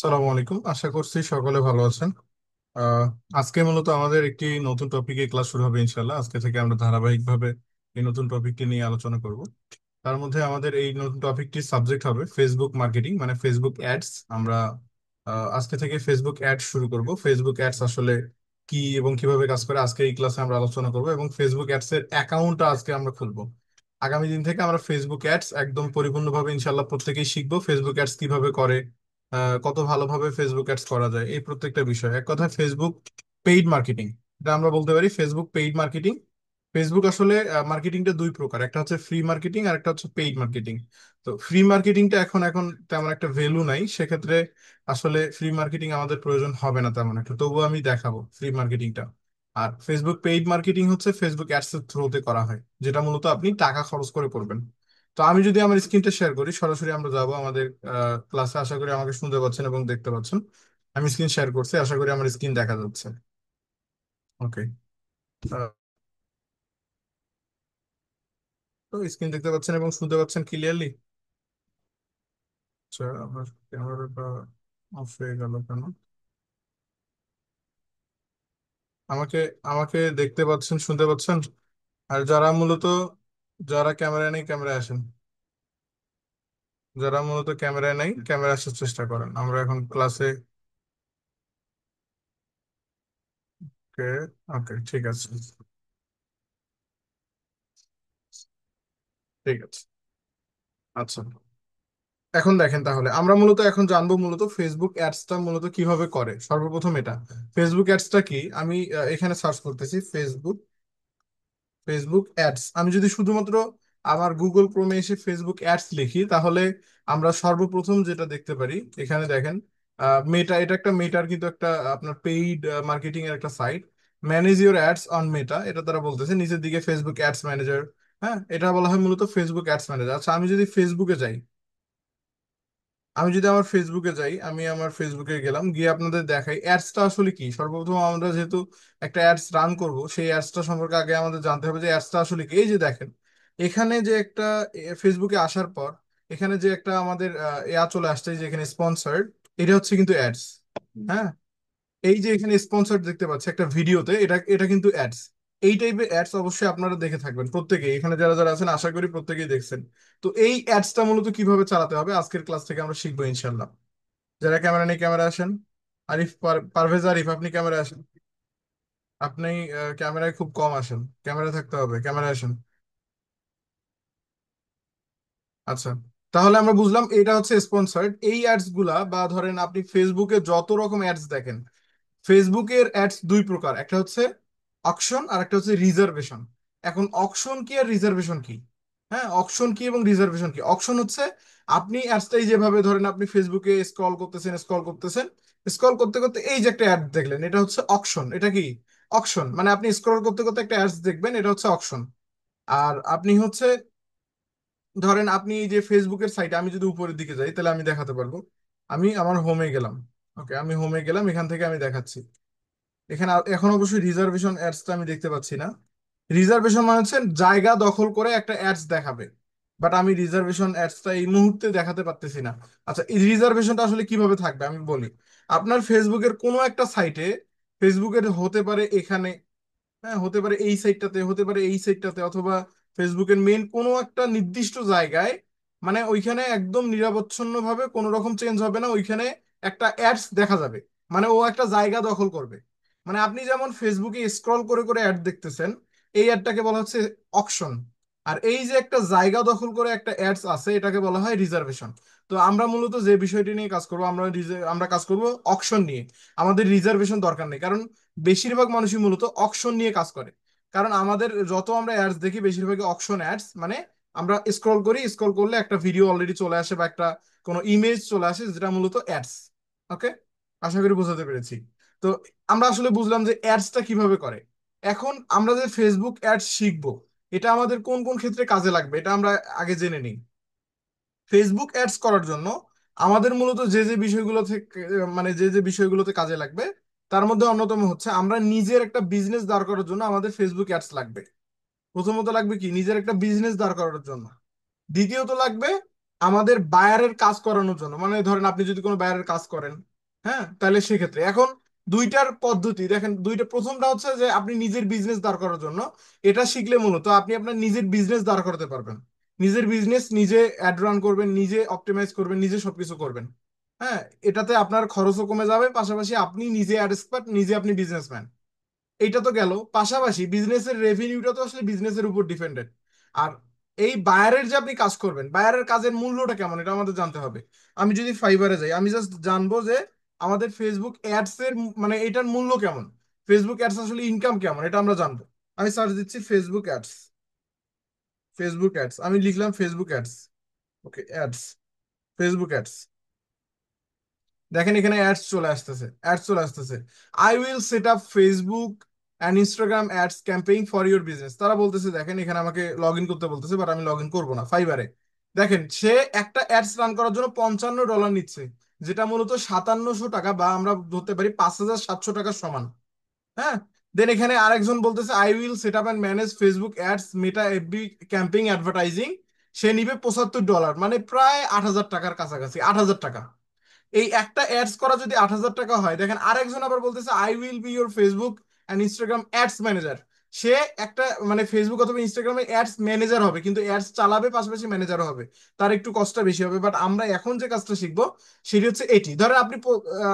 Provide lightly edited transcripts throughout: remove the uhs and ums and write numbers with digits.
সালামু আলাইকুম, আশা করছি সকলে ভালো আছেন। আহ, আজকে মূলত আমাদের একটি নতুন টপিকে ক্লাস শুরু হবে ইনশাল্লাহ। আজকে থেকে আমরা ধারাবাহিকভাবে এই নতুন টপিকটি নিয়ে আলোচনা করব। তার মধ্যে আমাদের এই নতুন টপিকটির সাবজেক্ট হবে ফেসবুক মার্কেটিং, মানে ফেসবুক অ্যাডস। আমরা আজকে থেকে ফেসবুক অ্যাড শুরু করব। ফেসবুক অ্যাডস আসলে কি এবং কিভাবে কাজ করে আজকে এই ক্লাসে আমরা আলোচনা করব, এবং ফেসবুক অ্যাডস এর অ্যাকাউন্টটা আজকে আমরা খুলবো। আগামী দিন থেকে আমরা ফেসবুক অ্যাডস একদম পরিপূর্ণভাবে ইনশাল্লাহ প্রত্যেকেই শিখবো, ফেসবুক অ্যাডস কিভাবে করে, কত ভালোভাবে ফেসবুক অ্যাডস করা যায়, এই প্রত্যেকটা বিষয়। এক কথায় ফেসবুক পেইড মার্কেটিং, এটা আমরা বলতে পারি ফেসবুক পেইড মার্কেটিং। ফেসবুক আসলে মার্কেটিংটা দুই প্রকার, একটা হচ্ছে ফ্রি মার্কেটিং আর একটা হচ্ছে পেইড মার্কেটিং। তো ফ্রি মার্কেটিংটা এখন এখন তেমন একটা ভ্যালু নাই, সেক্ষেত্রে আসলে ফ্রি মার্কেটিং আমাদের প্রয়োজন হবে না তেমন একটা, তবুও আমি দেখাবো ফ্রি মার্কেটিংটা। আর ফেসবুক পেইড মার্কেটিং হচ্ছে ফেসবুক অ্যাডস এর থ্রুতে করা হয়, যেটা মূলত আপনি টাকা খরচ করে করবেন। তো আমি যদি আমার স্ক্রিনটা শেয়ার করি, সরাসরি আমরা যাবো আমাদের ক্লাসে। আশা করি আমাকে শুনতে পাচ্ছেন এবং দেখতে পাচ্ছেন। আমি স্ক্রিন শেয়ার করছি, আশা করি আমার স্ক্রিন দেখা যাচ্ছে। ওকে। তো স্ক্রিন দেখতে পাচ্ছেন এবং শুনতে পাচ্ছেন ক্লিয়ারলি? আচ্ছা, আমার ক্যামেরাটা অফ হয়ে গেল কেন? আমাকে আমাকে দেখতে পাচ্ছেন, শুনতে পাচ্ছেন? আর যারা ক্যামেরা নেই, ক্যামেরা আসেন। যারা মূলত ক্যামেরায় নাই, ক্যামেরা আসার চেষ্টা করেন, আমরা এখন ক্লাসে। ওকে। ওকে, ঠিক আছে। ঠিক আছে। আচ্ছা, এখন দেখেন, তাহলে আমরা মূলত এখন জানবো মূলত ফেসবুক অ্যাডসটা মূলত কিভাবে করে। সর্বপ্রথম এটা ফেসবুক অ্যাডসটা কি, আমি এখানে সার্চ করতেছি ফেসবুক। ফেসবুক অ্যাডস, আমি যদি শুধুমাত্র আমার গুগল ক্রোমে এসে ফেসবুক অ্যাডস লিখি, তাহলে আমরা সর্বপ্রথম যেটা দেখতে পারি, এখানে দেখেন মেটা, এটা একটা মেটার কিন্তু একটা আপনার পেইড মার্কেটিং এর একটা site. Manage your ads on Meta, এটা তারা বলতেছে নিচের দিকে ফেসবুক অ্যাডস ম্যানেজার। হ্যাঁ, এটা বলা হয় মূলত ফেসবুক অ্যাডস ম্যানেজার। আচ্ছা, আমি যদি ফেসবুকে যাই, আমার ফেসবুকে যাই, আমি আমার ফেসবুকে গেলাম, গিয়ে আপনাদের দেখাই অ্যাডসটা আসলে কি। সর্বপ্রথম আমরা যেহেতু একটা অ্যাডস রান করব, সেই অ্যাডসটা সম্পর্কে আগে আমাদের জানতে হবে যে অ্যাডসটা আসলে কি। এই যে দেখেন, এখানে যে একটা ফেসবুকে আসার পর এখানে যে একটা আমাদের চলে আসছে, এই যে এখানে স্পন্সর্ড, এটা হচ্ছে কিন্তু অ্যাডস। হ্যাঁ, এই যে এখানে স্পন্সর দেখতে পাচ্ছি একটা ভিডিওতে, এটা এটা কিন্তু অ্যাডস। এই টাইপের অ্যাডস অবশ্যই আপনারা দেখে থাকবেন প্রত্যেকেই, এখানে যারা যারা আছেন আশা করি প্রত্যেকেই দেখছেন। তো এই অ্যাডসটা মূলত কিভাবে চালাতে হবে আজকের ক্লাস থেকে আমরা শিখবো ইনশাল্লাহ। যারা ক্যামেরা নেই, ক্যামেরা আসেন। আরিফ, পারভেজ আরিফ, আপনি ক্যামেরা আসেন। আপনি ক্যামেরায় খুব কম আসেন, ক্যামেরা থাকতে হবে, ক্যামেরা আসেন। আচ্ছা, তাহলে আমরা বুঝলাম এটা হচ্ছে স্পন্সর্ড। এই অ্যাডস গুলা, বা ধরেন আপনি ফেসবুকে যত রকম অ্যাডস দেখেন, ফেসবুকের অ্যাডস দুই প্রকার, একটা হচ্ছে অকশন আর একটা হচ্ছে রিজার্ভেশন। এখন অকশন কি আর রিজার্ভেশন কি? হ্যাঁ, অকশন কি এবং রিজার্ভেশন কি? অকশন হচ্ছে আপনি অ্যাডসটাই যেভাবে ধরেন আপনি ফেসবুকে স্ক্রল করতেছেন, স্ক্রল করতে করতে এই যে একটা অ্যাড দেখলেন, এটা হচ্ছে অকশন। এটা কি? অকশন মানে আপনি স্ক্রল করতে করতে একটা অ্যাডস দেখবেন, এটা হচ্ছে অকশন। আর আপনি হচ্ছে, ধরেন আপনি এই যে ফেসবুকের সাইটে, আমি যদি উপরের দিকে যাই তাহলে আমি দেখাতে পারবো। আমি আমার হোমে গেলাম। ওকে, আমি হোমে গেলাম, এখান থেকে আমি দেখাচ্ছি। এখানে এখন অবশ্যই রিজার্ভেশন অ্যাডসটা আমি দেখতে পাচ্ছি না। রিজার্ভেশন মানে হচ্ছে জায়গা দখল করে একটা অ্যাডস দেখাবে, বাট আমি রিজার্ভেশন অ্যাডসটা এই মুহূর্তে দেখাতে পারতেছি না। আচ্ছা, এই রিজার্ভেশনটা আসলে কিভাবে থাকবে আমি বলি। আপনার ফেসবুকের কোনো একটা সাইটে, ফেসবুকের হতে পারে এখানে, হ্যাঁ হতে পারে এই সাইটটাতে, হতে পারে এই সাইটটাতে, অথবা ফেসবুকের মেন কোনো একটা নির্দিষ্ট জায়গায়, মানে ওইখানে একদম নিরবচ্ছিন্ন ভাবে কোনো রকম চেঞ্জ হবে না, ওইখানে একটা অ্যাডস দেখা যাবে। মানে ও একটা জায়গা দখল করবে। মানে আপনি যেমন ফেসবুকে স্ক্রল করে করে অ্যাড দেখতেছেন, এই অ্যাডটাকে বলা হচ্ছে অকশন। আর এই যে একটা জায়গা দখল করে একটা অ্যাডস আছে, এটাকে বলা হয় রিজার্ভেশন। তো আমরা মূলত যে বিষয়টি নিয়ে কাজ করবো, আমরা কাজ করব অকশন নিয়ে। আমাদের রিজার্ভেশন দরকার নেই, কারণ বেশিরভাগ মানুষই মূলত অকশন নিয়ে কাজ করে। কারণ আমাদের যত আমরা অ্যাডস দেখি, বেশিরভাগই অকশন অ্যাডস। মানে আমরা স্ক্রল করি, স্ক্রল করলে একটা ভিডিও অলরেডি চলে আসে বা একটা কোনো ইমেজ চলে আসে, যেটা মূলত অ্যাডস। ওকে, আশা করি বোঝাতে পেরেছি। তো আমরা আসলে বুঝলাম যে অ্যাডসটা কিভাবে করে। এখন আমরা যে ফেসবুক অ্যাডস শিখবো, এটা আমাদের কোন কোন ক্ষেত্রে কাজে লাগবে এটা আমরা আগে জেনে নিই। ফেসবুক অ্যাডস করার জন্য আমাদের মূলত যে যে বিষয়গুলো থেকে, মানে যে যে বিষয়গুলোতে কাজে লাগবে, তার মধ্যে অন্যতম হচ্ছে আমরা নিজের একটা বিজনেস দাঁড় করার জন্য আমাদের ফেসবুক অ্যাডস লাগবে। প্রথমত লাগবে কি, নিজের একটা বিজনেস দাঁড় করানোর জন্য। দ্বিতীয়ত লাগবে আমাদের বায়ারের কাজ করানোর জন্য। মানে ধরেন আপনি যদি কোনো বায়ারের কাজ করেন, হ্যাঁ, তাহলে সেক্ষেত্রে এখন দুইটার পদ্ধতি দেখেন, দুইটা, প্রথমটা হচ্ছে যে আপনি নিজের বিজনেস দাঁড় করার জন্য এটা শিখলে মূলত আপনি আপনার নিজের বিজনেস দাঁড় করাতে পারবেন। নিজের বিজনেস নিজে অ্যাড রান করবেন, নিজে অপটিমাইজ করবেন, নিজে সবকিছু করবেন। হ্যাঁ, এটাতে আপনার খরচও কমে যাবে, পাশাপাশি আপনি নিজে অ্যাড এক্সপার্ট, নিজে আপনি বিজনেসম্যান। এইটা তো গেল, পাশাপাশি বিজনেসের রেভিনিউটা তো আসলে বিজনেসের উপর ডিপেন্ডেন্ট। আর এই বায়ারের যে আপনি কাজ করবেন, বায়ারের কাজের মূল্যটা কেমন এটা আমাদের জানতে হবে। আমি যদি ফাইবারে যাই, আমি জাস্ট জানবো যে আমাদের ফেসবুক অ্যাডস এর মানে এটার মূল্য কেমন, ফেসবুক অ্যাডস আসলে ইনকাম কেমন, এটা আমরা জানবো। আমি সার্চ দিচ্ছি ফেসবুক অ্যাডস। ফেসবুক অ্যাডস আমি লিখলাম, ফেসবুক অ্যাডস। ওকে, অ্যাডস, ফেসবুক অ্যাডস। দেখেন এখানে অ্যাডস চলে আসতেছে, অ্যাডস চলে আসতেছে। I will set up Facebook and Instagram ads campaign for your business, তারা বলতেছে। দেখেন এখানে আমাকে লগ ইন করতে বলতেছে, বাট আমি লগ ইন করবো না ফাইবারে। দেখেন সে একটা অ্যাডস রান করার জন্য $55 নিচ্ছে, যেটা মূলত 5700 টাকা, বা আমরা ধরতে পারি 5700 টাকার সমান। হ্যাঁ, দেন এখানে আরেকজন বলতেছে I will set up and manage Facebook ads Meta FB campaign advertising. সে নিবে $75, মানে প্রায় 8000 টাকার কাছাকাছি, 8000 টাকা। এই একটা অ্যাডস করা যদি 8000 টাকা হয়, দেখেন আরেকজন আবার বলতেছে I will be your Facebook and Instagram ads manager. সে একটা মানে ফেসবুক অথবা ইনস্টাগ্রামে অ্যাডস ম্যানেজার হবে, কিন্তু অ্যাডস চালাবে, পাশাপাশি ম্যানেজারও হবে। তার একটু কষ্টটা বেশি হবে, বাট আমরা এখন যে কাজটা শিখবো সেটি হচ্ছে এটি। ধরেন আপনি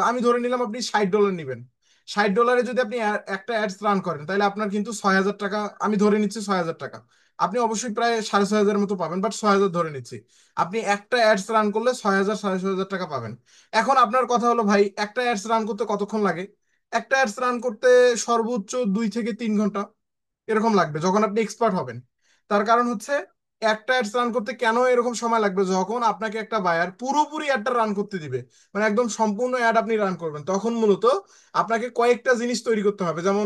আমি ধরে নিলাম আপনি $60 নেবেন। $60 যদি আপনি একটা অ্যাডস রান করেন, তাহলে আপনার কিন্তু 6000 টাকা, আমি ধরে নিচ্ছি 6000 টাকা। আপনি অবশ্যই প্রায় 6500 মতো পাবেন, বাট 6000 ধরে নিচ্ছি। আপনি একটা অ্যাডস রান করলে 6000 6500 টাকা পাবেন। এখন আপনার কথা হলো ভাই, একটা অ্যাডস রান করতে কতক্ষণ লাগে? একটা অ্যাডস রান করতে সর্বোচ্চ 2 থেকে 3 ঘন্টা এরকম লাগবে যখন আপনি এক্সপার্ট হবেন। তার কারণ হচ্ছে একটা অ্যাডস রান করতে কেন এরকম সময় লাগবে, যখন আপনাকে একটা বায়ার পুরোপুরি অ্যাডটা রান করতে দিবে, মানে একদম সম্পূর্ণ অ্যাড আপনি রান করবেন, তখন মূলত আপনাকে কয়েকটা জিনিস তৈরি করতে হবে। যেমন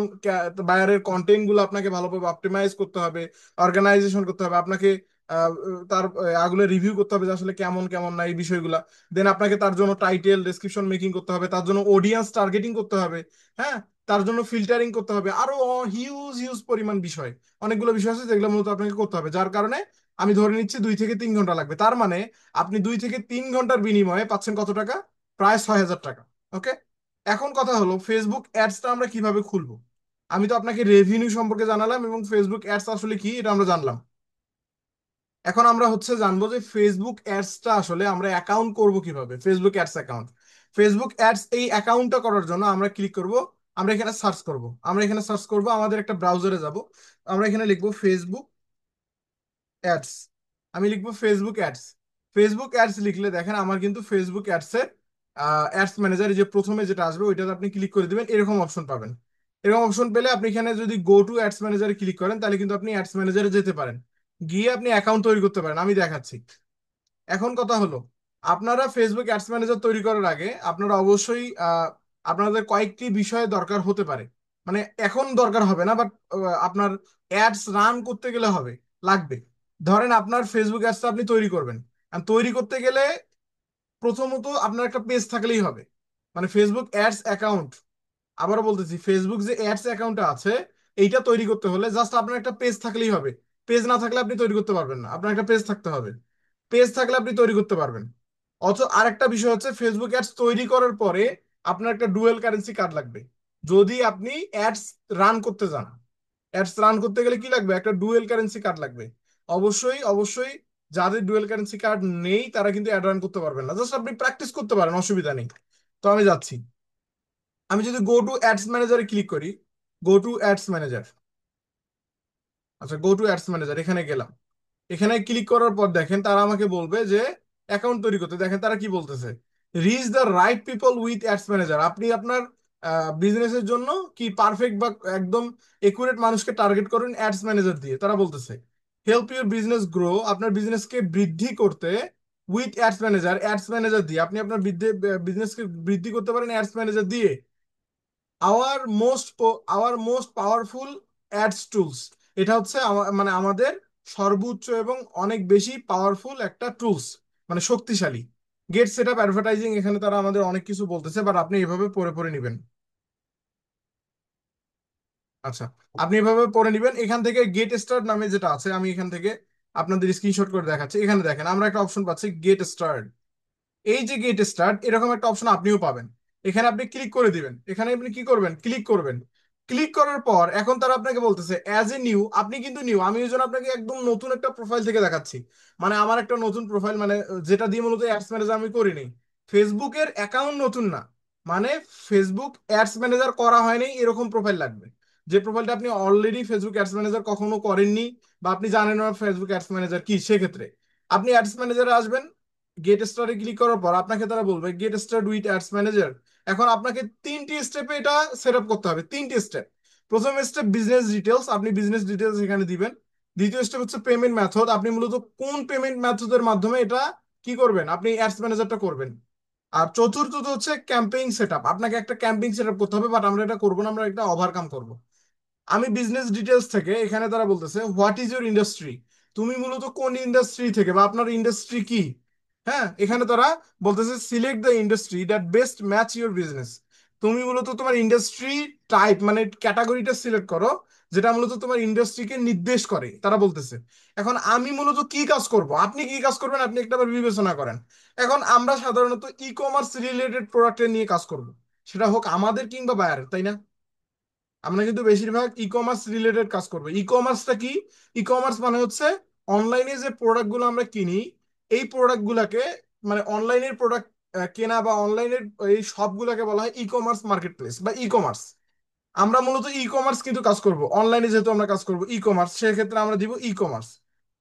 বায়ারের কন্টেন্ট গুলো আপনাকে ভালোভাবে অপটিমাইজ করতে হবে, অর্গানাইজেশন করতে হবে আপনাকে, আহ, তার আগুলো রিভিউ করতে হবে যে আসলে কেমন কেমন না এই বিষয়গুলা। দেন আপনাকে তার জন্য টাইটেল ডেসক্রিপশন মেকিং করতে হবে, তার জন্য অডিয়েন্স টার্গেটিং করতে হবে। হ্যাঁ, তার জন্য ফিল্টারিং করতে হবে, আরো হিউজ হিউজ পরিমাণ বিষয়, অনেকগুলো বিষয় আছে যেগুলো মূলত আপনাকে করতে হবে। যার কারণে আমি ধরে নিচ্ছি 2 থেকে 3 ঘন্টা লাগবে। তার মানে আপনি 2 থেকে 3 ঘন্টার বিনিময়ে পাচ্ছেন কত টাকা? প্রায় 6000 টাকা। ওকে, এখন কথা হলো ফেসবুক অ্যাডসটা আমরা কিভাবে খুলবো। আমি তো আপনাকে রেভিনিউ সম্পর্কে জানালাম এবং ফেসবুক অ্যাডস আসলে কি এটা আমরা জানলাম। এখন আমরা হচ্ছে জানবো যে ফেসবুক অ্যাডসটা আসলে আমরা অ্যাকাউন্ট করব কিভাবে, Facebook ads account. Facebook ads এই অ্যাকাউন্টটা করার জন্য আমরা ক্লিক করব, আমরা এখানে সার্চ করব, আমরা এখানে সার্চ করব, আমাদের একটা ব্রাউজারে যাব। আমরা এখানে লিখবো ফেসবুক অ্যাডস। আমি লিখবো ফেসবুক অ্যাডস। ফেসবুক অ্যাডস লিখলে দেখেন আমার কিন্তু ফেসবুক অ্যাডস এর অ্যাডস ম্যানেজার যে প্রথমে যেটা আসবে ওইটাতে আপনি ক্লিক করে দিবেন, এরকম অপশন পাবেন। এরকম অপশন পেলে আপনি এখানে যদি গো টু অ্যাডস ম্যানেজারে ক্লিক করেন, তাহলে কিন্তু আপনি অ্যাডস ম্যানেজারে যেতে পারেন, গিয়ে আপনি অ্যাকাউন্ট তৈরি করতে পারেন। আমি দেখাচ্ছি। এখন কথা হলো, আপনারা ফেসবুক অ্যাডস ম্যানেজার তৈরি করার আগে আপনারা অবশ্যই আপনাদের কয়েকটি বিষয় দরকার হতে পারে। মানে এখন দরকার হবে না, বাট আপনার অ্যাডস রান করতে গেলে হবে, লাগবে। ধরেন আপনার ফেসবুক অ্যাডসটা আপনি তৈরি করবেন, আর তৈরি করতে গেলে প্রথমত আপনার একটা পেজ থাকলেই হবে, মানে ফেসবুক অ্যাডস অ্যাকাউন্ট। আবারও বলতেছি, ফেসবুক যে অ্যাডস অ্যাকাউন্টটা আছে এইটা তৈরি করতে হলে জাস্ট আপনার একটা পেজ থাকলেই হবে। পেজ না থাকলে আপনি তৈরি করতে পারবেন না, আপনার একটা পেজ থাকতে হবে। পেজ থাকলে আপনি তৈরি করতে পারবেন। আরেকটা বিষয় হচ্ছে ফেসবুক অ্যাডস তৈরি করার পরে আপনার একটা ডুয়েল কারেন্সি কার্ড লাগবে, যদি আপনি অ্যাডস রান করতে যান। অ্যাডস রান করতে গেলে কি লাগবে? একটা ডুয়েল কারেন্সি কার্ড লাগবে। অবশ্যই অবশ্যই, যাদের ডুয়েল কারেন্সি কার্ড নেই তারা কিন্তু অ্যাড রান করতে পারবেন না, জাস্ট আপনি প্র্যাকটিস করতে পারেন, অসুবিধা নেই। তো আমি যাচ্ছি, আমি যদি গো টু অ্যাডস ম্যানেজারে ক্লিক করি, গো টু অ্যাডস ম্যানেজার, আচ্ছা গো টু অ্যাডস ম্যানেজার এখানে গেলাম। এখানে ক্লিক করার পর দেখেন তারা আমাকে বলবে যে অ্যাকাউন্ট তৈরি করতে। দেখেন তারা কি বলতেছে, reach the right people with ads manager. আপনি আপনার বিজনেসের জন্য কি পারফেক্ট বা একদম একুরেট মানুষকে টার্গেট করুন অ্যাডস ম্যানেজার দিয়ে, তারা বলতেছে। হেল্প ইউর বিজনেস গ্রো, আপনার বিজনেসকে বৃদ্ধি করতে with ads manager, ads manager দিয়ে আপনি আপনার বিজনেসকে বৃদ্ধি করতে পারেন অ্যাডস ম্যানেজার দিয়ে। Hour most powerful ads tools, এটা হচ্ছে মানে আমাদের সর্বোচ্চ এবং অনেক বেশি পাওয়ারফুল একটা টুলস, মানে শক্তিশালী। গেট সেট আপ অ্যাডভার্টাইজিং, এখানে তারা আমাদের অনেক কিছু বলতেছে, বাট আপনি এভাবে পড়ে পড়ে নেবেন। আচ্ছা, আপনি এভাবে পড়ে নেবেন। এখান থেকে গেট স্টার্ট নামে যেটা আছে, আমি এখান থেকে আপনাদের স্ক্রিনশট করে দেখাচ্ছি। এখানে দেখেন আমরা একটা অপশন পাচ্ছি গেট স্টার্ট। এই যে গেট স্টার্ট এরকম একটা অপশন আপনিও পাবেন। এখানে আপনি ক্লিক করে দিবেন, এখানে আপনি কি করবেন, ক্লিক করবেন। ক্লিক করার পর এখন তারা আপনাকে বলতেছে অ্যাজ এ নিউ, আপনি কিন্তু নিউ, আমি ওই জন্য আপনাকে একদম নতুন একটা প্রোফাইল থেকে দেখাচ্ছি। মানে আমার একটা নতুন প্রোফাইল, মানে যেটা দিয়ে মূলত অ্যাডস ম্যানেজার আমি করিনি। ফেসবুকের অ্যাকাউন্ট নতুন না, মানে ফেসবুক অ্যাডস ম্যানেজার করা হয়নি এরকম প্রোফাইল লাগবে। যে প্রোফাইলটা আপনি অলরেডি ফেসবুক অ্যাডস ম্যানেজার কখনো করেননি, বা আপনি জানেন না ফেসবুক অ্যাডস ম্যানেজার কি, সেক্ষেত্রে আপনি অ্যাডস ম্যানেজারে আসবেন। গেট স্টার্টে ক্লিক করার পর আপনাকে তারা বলবে get start with ads manager. এখন আপনাকে তিনটি স্টেপে এটা সেট আপ করতে হবে, তিনটি স্টেপ। প্রথম স্টেপ বিজনেস ডিটেলস, আপনি বিজনেস ডিটেলস এখানে দিবেন। দ্বিতীয় স্টেপ হচ্ছে পেমেন্ট মেথড, আপনি মূলত কোন পেমেন্ট মেথডের মাধ্যমে এটা কি করবেন, আপনি অ্যাডস ম্যানেজারটা করবেন। আর চতুর্থত হচ্ছে ক্যাম্পেইন সেটআপ, আপনাকে একটা ক্যাম্পেইন সেটআপ করতে হবে, বাট আমরা এটা করবো না, আমরা এটা ওভারকাম করব। আমি বিজনেস ডিটেলস থেকে এখানে তারা বলতেছে হোয়াট ইজ ইউর ইন্ডাস্ট্রি, তুমি মূলত কোন ইন্ডাস্ট্রি থেকে, বা আপনার ইন্ডাস্ট্রি কি। হ্যাঁ, এখানে তারা বলতেছে select the industry that best match your business, তুমি মূলত তোমার ইন্ডাস্ট্রি টাইপ মানে ক্যাটাগরিটা সিলেক্ট করো, যেটা মূলত তোমার ইন্ডাস্ট্রিকে নির্দেশ করে তারা বলতেছে। এখন আমি মূলত কি কাজ করব, আপনি কি কাজ করবেন, আপনি একটা বার বিবেচনা করেন। এখন আমরা সাধারণত ই কমার্স রিলেটেড প্রোডাক্টের নিয়ে কাজ করব, সেটা হোক আমাদের কিংবা বায়ার, তাই না? আমরা কিন্তু বেশিরভাগ ই কমার্স রিলেটেড কাজ করবো। ই কমার্সটা কি? ই কমার্স মানে হচ্ছে অনলাইনে যে প্রোডাক্ট গুলো আমরা কিনি, এই প্রোডাক্ট গুলাকে, মানে অনলাইনের প্রোডাক্ট কেনা বা অনলাইনের এই সবগুলোকে বলা হয় ই কমার্স মার্কেট প্লেস বা ই কমার্স। আমরা মূলত ই কমার্স কিন্তু কাজ করব অনলাইনে, যেহেতু আমরা কাজ করব ই কমার্স, সেক্ষেত্রে আমরা দিব ই কমার্স।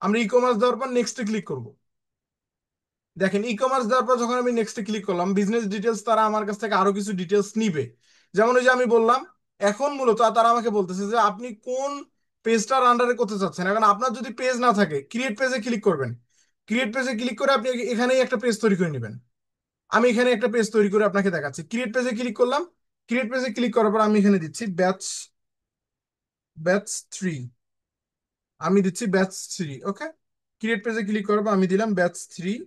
আমরা ই কমার্স দেওয়ার পর নেক্সটে ক্লিক করব। দেখেন ই কমার্স দেওয়ার পর যখন আমি নেক্সটে ক্লিক করলাম, বিজনেস ডিটেলস তারা আমার কাছ থেকে আরো কিছু ডিটেলস নিবে। যেমন ওই যে আমি বললাম, এখন মূলত তারা আমাকে বলতেছে যে আপনি কোন পেজটার আন্ডারে করতে চাচ্ছেন। এখন আপনার যদি পেজ না থাকে, ক্রিয়েট পেজে ক্লিক করবেন। ক্রিয়েট পেজে ক্লিক করে আপনি এখানেই একটা পেজ তৈরি করে নেবেন। আমি এখানে একটা পেজ তৈরি করে আপনাকে দেখাচ্ছি। ক্রিয়েট পেজে ক্লিক করলাম। ক্রিয়েট পেজে ক্লিক করার পর আমি এখানে দিচ্ছি ব্যাচ, ব্যাচ 3। আমি দিচ্ছি ব্যাচ 3, ওকে। ক্রিয়েট পেজে ক্লিক করার পর আমি দিলাম ব্যাচ 3।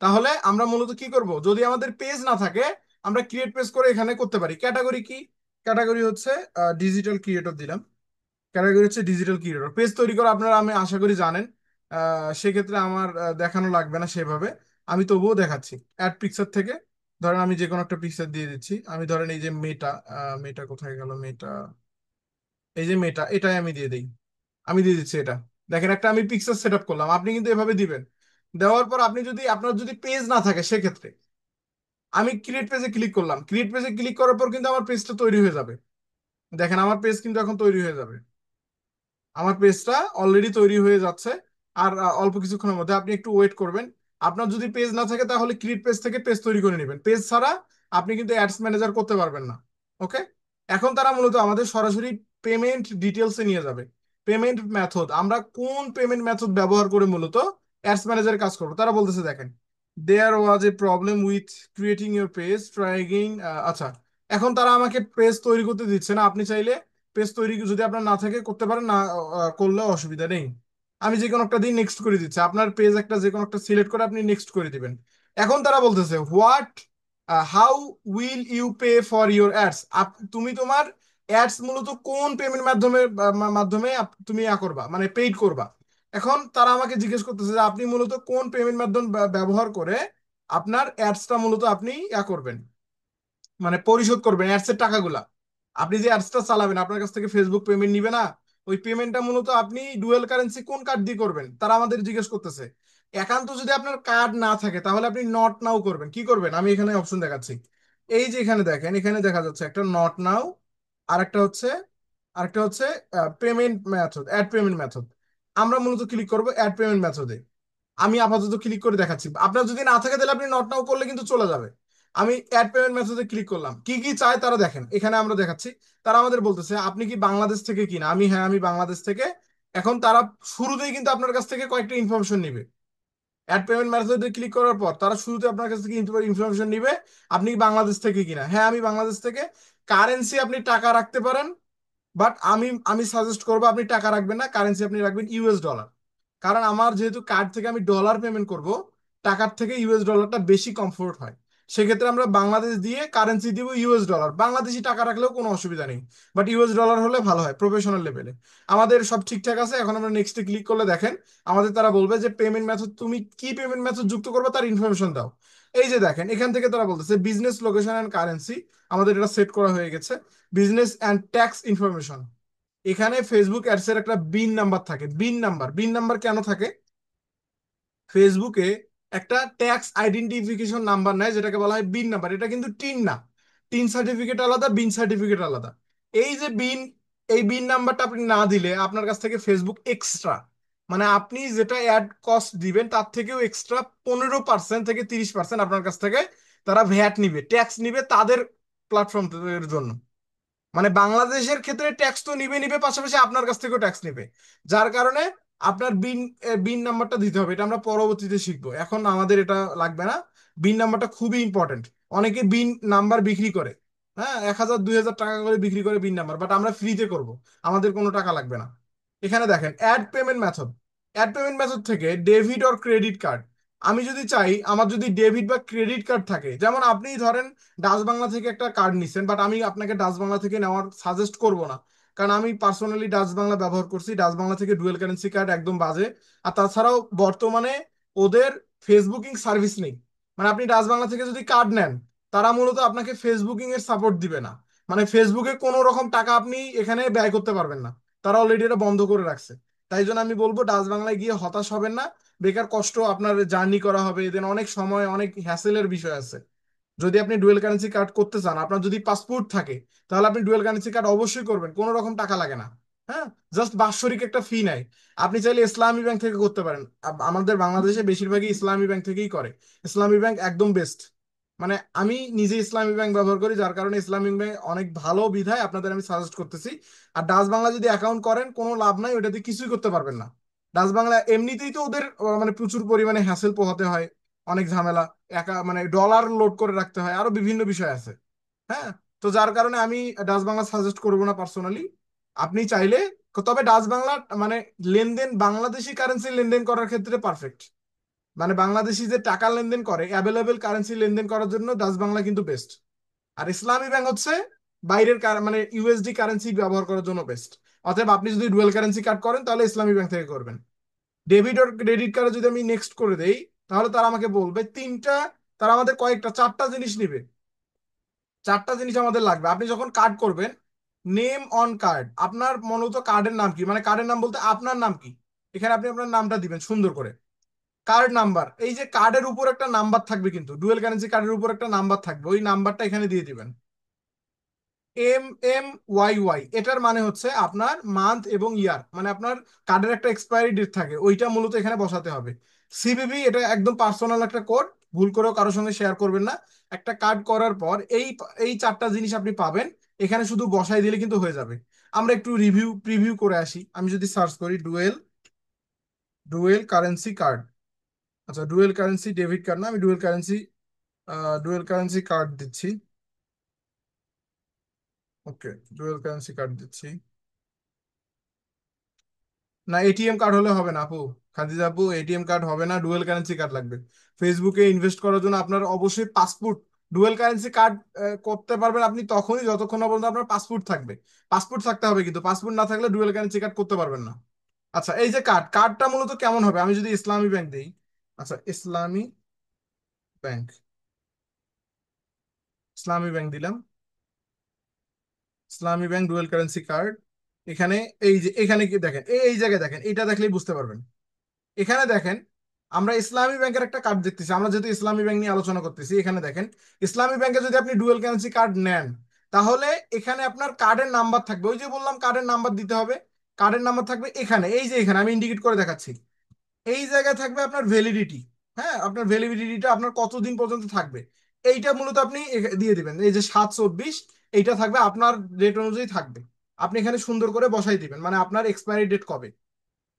তাহলে আমরা মূলত কি করব, যদি আমাদের পেজ না থাকে, আমরা ক্রিয়েট পেজ করে এখানে করতে পারি। ক্যাটাগরি কি? ক্যাটাগরি হচ্ছে ডিজিটাল ক্রিয়েটর দিলাম। ক্যাটাগরি হচ্ছে ডিজিটাল ক্রিয়েটর। পেজ তৈরি করা আপনারা আমি আশা করি জানেন, সেক্ষেত্রে আমার দেখানো লাগবে না সেভাবে, আমি তবুও দেখাচ্ছি। অ্যাড পিকচার থেকে ধরেন আমি যে কোনো একটা পিকচার দিয়ে দিচ্ছি। আমি ধরেন এই যে মেটা, মেটা কোথায় গেল, মেটা, এই যে মেটা, এটাই আমি দিয়ে দিই। আমি দিয়ে দিচ্ছি এটা। দেখেন একটা আমি পিকচার সেট আপ করলাম, আপনি কিন্তু এভাবে দিবেন। দেওয়ার পর আপনি যদি, আপনার যদি পেজ না থাকে, সেক্ষেত্রে আমি ক্রিয়েট পেজে ক্লিক করলাম। ক্রিয়েট পেজে ক্লিক করার পর কিন্তু আমার পেজটা তৈরি হয়ে যাবে। দেখেন আমার পেজ কিন্তু এখন তৈরি হয়ে যাবে। আমার পেজটা অলরেডি তৈরি হয়ে যাচ্ছে। আর অল্প কিছুক্ষণের মধ্যে, আপনি একটু ওয়েট করবেন। আপনার যদি পেজ না থাকে, তাহলে ক্রিয়েট পেজ থেকে পেজ তৈরি করে নেবেন। পেজ ছাড়া আপনি কিন্তু অ্যাডস ম্যানেজার করতে পারবেন না। ওকে। এখন তারা মূলত আমাদের সরাসরি পেমেন্ট ডিটেলসে নিয়ে যাবে। পেমেন্ট মেথড, আমরা কোন পেমেন্ট মেথড ব্যবহার করে মূলত অ্যাডস ম্যানেজারের কাজ করবো, তারা বলতেছে দেখেন there was a problem with creating your page, try again. আচ্ছা, এখন তারা আমাকে পেজ তৈরি করতে দিচ্ছে না। আপনি চাইলে পেজ তৈরি যদি আপনার না থাকে করতে পারেন না, করলেও অসুবিধা নেই। আমি যে কোনো একটা দিন নেক্সট করে দিচ্ছি, আপনার পেজ একটা যে কোনো একটা সিলেক্ট করে আপনি নেক্সট করে দিবেন। এখন তারা বলতেছে what, how will you pay for your ads, তুমি তোমার অ্যাডস মূলত কোন পেমেন্ট মাধ্যমে মাধ্যমে তুমি করবা, মানে পেইড করবা। এখন তারা আমাকে জিজ্ঞেস করতেছে যে আপনি মূলত কোন পেমেন্ট মাধ্যম ব্যবহার করে আপনার অ্যাডসটা মূলত আপনি করবেন, মানে পরিশোধ করবেন অ্যাডস এর টাকাগুলা। আপনি যে অ্যাডসটা চালাবেন, আপনার কাছ থেকে ফেসবুক পেমেন্ট নিবে না, ওই পেমেন্টটা মূলত আপনি ডুয়েল কারেন্সি কোন কার্ড দিয়ে করবেন, তারা আমাদের জিজ্ঞেস করতেছে। একান্ত যদি আপনার কার্ড না থাকে, তাহলে আপনি নট নাও করবেন। কি করবেন, আমি এখানে অপশন দেখাচ্ছি। এই যে এখানে দেখেন, এখানে দেখা যাচ্ছে একটা নট নাও, আর একটা হচ্ছে, আরেকটা হচ্ছে payment method, add payment method. আমরা মূলত ক্লিক করব অ্যাড পেমেন্ট মেথডে। আমি আপাতত ক্লিক করে দেখাচ্ছি, আপনার যদি না থাকে তাহলে আপনি নট নাও করলে কিন্তু চলে যাবে। আমি অ্যাড পেমেন্ট মেথডে ক্লিক করলাম। কি কি চায় তারা দেখেন, এখানে আমরা দেখাচ্ছি। তারা আমাদের বলতেছে আপনি কি বাংলাদেশ থেকে কিনা, আমি হ্যাঁ আমি বাংলাদেশ থেকে। এখন তারা শুরুতেই কিন্তু আপনার কাছ থেকে কয়েকটা ইনফরমেশন নিবে। অ্যাড পেমেন্ট মেথডে ক্লিক করার পর তারা শুরুতে আপনার কাছ থেকে ইনফরমেশন নিবে, আপনি কি বাংলাদেশ থেকে কিনা, হ্যাঁ আমি বাংলাদেশ থেকে। কারেন্সি আপনি টাকা রাখতে পারেন, বাট আমি আমি সাজেস্ট করবো আপনি টাকা রাখবেন না, কারেন্সি আপনি রাখবেন US ডলার। কারণ আমার যেহেতু কার্ড থেকে আমি ডলার পেমেন্ট করব, টাকার থেকে US ডলারটা বেশি কমফোর্ট হয়। সেক্ষেত্রে আমরা বাংলাদেশ দিয়ে কারেন্সি দিব ইউএস ডলার, বাংলাদেশি টাকা রাখলেও কোনো অসুবিধা নেই, বাট ইউএস ডলার হলে ভালো হয় প্রফেশনাল লেভেলে। আমাদের সব ঠিকঠাক আছে, এখন আমরা নেক্সটে ক্লিক করলে দেখেন আমাদের তারা বলবে যে পেমেন্ট মেথড, তুমি কি পেমেন্ট মেথড যুক্ত করবে তার ইনফরমেশন দাও। এই যে দেখেন এখান থেকে তারা বলতেছে বিজনেস লোকেশন অ্যান্ড কারেন্সি, আমাদের এটা সেট করা হয়ে গেছে। বিজনেস অ্যান্ড ট্যাক্স ইনফরমেশন, এখানে ফেসবুক অ্যাডস এর একটা বিন নাম্বার থাকে। বিন নাম্বার কেন থাকে? ফেসবুকে একটা ট্যাক্স আইডেন্টিফিকেশন নাম্বার নেয় যেটাকে বলা হয় বিন নাম্বার। এটা কিন্তু টিন না, টিন সার্টিফিকেট আলাদা, বিন সার্টিফিকেট আলাদা। এই যে বিন, এই বিন নাম্বারটা আপনি না দিলে আপনার কাছ থেকে ফেসবুক এক্সট্রা, মানে আপনি যেটা অ্যাড কস্ট দিবেন তার থেকেও এক্সট্রা 15% থেকে 30% আপনার কাছ থেকে তারা ভ্যাট নিবে, ট্যাক্স নিবে তাদের প্ল্যাটফর্ম এর জন্য। মানে বাংলাদেশের ক্ষেত্রে ট্যাক্স তো নিবে নিবে, পাশাপাশি আপনার কাছ থেকেও ট্যাক্স নিবে। যার কারণে আপনার বিন নাম্বারটা দিতে হবে, এটা আমরা পরবর্তীতে শিখবো, এখন আমাদের এটা লাগবে না। বিন নাম্বারটা খুবই ইম্পর্টেন্ট। অনেকে বিন নাম্বার বিক্রি করে, হ্যাঁ, 1,000 2,000 টাকা করে বিক্রি করে বিন নাম্বার, বাট আমরা ফ্রিতে করব, আমাদের কোনো টাকা লাগবে না। এখানে দেখেন add payment method, add payment method থেকে ডেবিট অর ক্রেডিট কার্ড। আমি যদি চাই, আমার যদি ডেবিট বা ক্রেডিট কার্ড থাকে, যেমন আপনি ধরেন ডাচ বাংলা থেকে একটা কার্ড নিছেন, বাট আমি আপনাকে ডাচ বাংলা থেকে নেওয়ার সাজেস্ট করব না, কারণ আমি পার্সোনালি ডাচ বাংলা ব্যবহার করছি। ডাচ বাংলা থেকে ডুয়েল কারেন্সি কার্ড একদম বাজে। আর তাছাড়াও বর্তমানে ওদের ফেসবুকিং সার্ভিস নেই। মানে আপনি ডাচ বাংলা থেকে যদি কার্ড নেন, তারা মূলত আপনাকে ফেসবুকিং এর সাপোর্ট দিবে না। মানে ফেসবুকে কোনো রকম টাকা আপনি এখানে ব্যয় করতে পারবেন না, তারা অলরেডি এটা বন্ধ করে রাখছে। তাই জন্য আমি বলবো ডাচ বাংলায় গিয়ে হতাশ হবেন না, বেকার কষ্ট আপনার জার্নি করা হবে, দেন অনেক সময় অনেক হ্যাসেলের বিষয় আছে। যদি আপনি ডুয়েল কারেন্সি কার্ড করতে চান, আপনার যদি পাসপোর্ট থাকে, তাহলে আপনি ডুয়েল কারেন্সি কার্ড অবশ্যই করবেন, কোনো রকম টাকা লাগে না। হ্যাঁ, জাস্ট বাৎসরিক একটা ফি নেয়। আপনি চাইলে ইসলামী ব্যাংক থেকে করতে পারেন, আমাদের বাংলাদেশে বেশিরভাগই ইসলামী ব্যাংক থেকেই করে। ইসলামী ব্যাংক একদম বেস্ট। মানে আমি নিজে ইসলামী ব্যাংক ব্যবহার করি, যার কারণে ইসলামী ব্যাংক অনেক ভালো বিধায় আপনাদের আমি সাজেস্ট করতেছি। আর ডাচ বাংলা যদি অ্যাকাউন্ট করেন, কোনো লাভ নাই, ওটাতে কিছুই করতে পারবেন না। ডাচ বাংলা এমনিতেই তো ওদের মানে প্রচুর পরিমাণে হ্যাসেল পোহাতে হয়, অনেক ঝামেলা, একা মানে ডলার লোড করে রাখতে হয়, আরো বিভিন্ন বিষয় আছে। হ্যাঁ, তো যার কারণে আমি ডাচ বাংলা সাজেস্ট করবো না পার্সোনালি। আপনি চাইলে, তবে ডাচ বাংলা মানে লেনদেন, বাংলাদেশি কারেন্সি লেনদেন করার ক্ষেত্রে পারফেক্ট। মানে বাংলাদেশি যে টাকা লেনদেন করে, অ্যাভেলেবেল কারেন্সি লেনদেন করার জন্য ডাচ বাংলা কিন্তু বেস্ট। আর ইসলামী ব্যাংক হচ্ছে বাইরের মানে ইউএসডি কারেন্সি ব্যবহার করার জন্য বেস্ট। অতএব আপনি যদি ডুয়েল কারেন্সি কার্ড করেন, তাহলে ইসলামী ব্যাংক থেকে করবেন। ডেবিট আর ক্রেডিট কার্ডে যদি আমি নেক্সট করে দেই, তাহলে তারা আমাকে বলবে তিনটা, তারা আমাদের কয়েকটা, চারটা জিনিস নিবে। চারটা জিনিস আমাদের লাগবে আপনি যখন কার্ড করবেন। নেম অন কার্ড, আপনার মূলত কার্ডের নাম কি, মানে কার্ডের নাম বলতে আপনার নাম কি, এখানে আপনি আপনার নামটা দিবেন সুন্দর করে। কার্ড নাম্বার, এই যে কার্ডের উপর একটা নাম্বার থাকবে, কিন্তু ডুয়েল কারেন্সি কার্ডের উপর একটা নাম্বার থাকবে, ওই নাম্বারটা এখানে দিয়ে দিবেন। MMYY, এটার মানে হচ্ছে আপনার মান্থ এবং ইয়ার, মানে আপনার কার্ডের একটা এক্সপায়ারি ডেট থাকে, ওইটা মূলত এখানে বসাতে হবে। সিভিভি, এটা একদম পার্সোনাল একটা কোড, ভুল করেও কারোর সঙ্গে শেয়ার করবেন না। একটা কার্ড করার পর এই এই চারটা জিনিস আপনি পাবেন, এখানে শুধু বসাই দিলে কিন্তু হয়ে যাবে। আমরা একটু প্রিভিউ করে আসি। আমি যদি সার্চ করি ডুয়েল, ডুয়েল কারেন্সি কার্ড, আচ্ছা ডুয়েল কারেন্সি ডেবিট কার্ড না, আমি ডুয়েল কারেন্সি কার্ড দিচ্ছি। ওকে, ডুয়েল কারেন্সি কার্ড দিচ্ছি। না, এটিএম কার্ড হলে হবে না আপু, খাদিজা আপু, এটিএম কার্ড হবে না, ডুয়েল কারেন্সি কার্ড লাগবে। ফেসবুকে ইনভেস্ট করার জন্য আপনার অবশ্যই পাসপোর্ট, ডুয়েল কারেন্সি কার্ড করতে পারবেন আপনি তখনই যতক্ষণ না পর্যন্ত আপনার পাসপোর্ট থাকবে। পাসপোর্ট থাকতে হবে, কিন্তু পাসপোর্ট না থাকলে ডুয়েল কারেন্সি কার্ড করতে পারবেন না। আচ্ছা, এই যে কার্ডটা মূলত কেমন হবে, আমি যদি ইসলামী ব্যাংক দিই, আচ্ছা ইসলামী ব্যাংক, ইসলামী ব্যাংক দিলাম, ইসলামী ব্যাংক ডুয়েল কারেন্সি কার্ড। এখানে এই যে এখানে কি দেখেন, এই জায়গায় দেখেন, এটা দেখলেই বুঝতে পারবেন। এখানে দেখেন আমরা ইসলামী ব্যাংকের একটা কার্ড দেখতেছি, আমরা যেহেতু ইসলামী ব্যাংক নিয়ে আলোচনা করতেছি, এখানে দেখেন ইসলামী ব্যাংকে যদি আপনি ডুয়েল কারেন্সি কার্ড নেন, তাহলে এখানে আপনার কার্ডের নাম্বার থাকবে, ওই যে বললাম কার্ডের নাম্বার দিতে হবে। কার্ডের নাম্বার থাকবে এখানে, এই যে এখানে আমি ইন্ডিকেট করে দেখাচ্ছি, এই জায়গায় থাকবে আপনার ভ্যালিডিটি। হ্যাঁ, আপনার ভ্যালিডিটিটা আপনার কতদিন পর্যন্ত থাকবে, এইটা মূলত আপনি দিয়ে দিবেন। এই যে 7/24, এইটা থাকবে আপনার ডেট অনুযায়ী থাকবে। আপনি এখানে সুন্দর করে বসাই দিবেন, মানে আপনার এক্সপায়ারি ডেট কবে।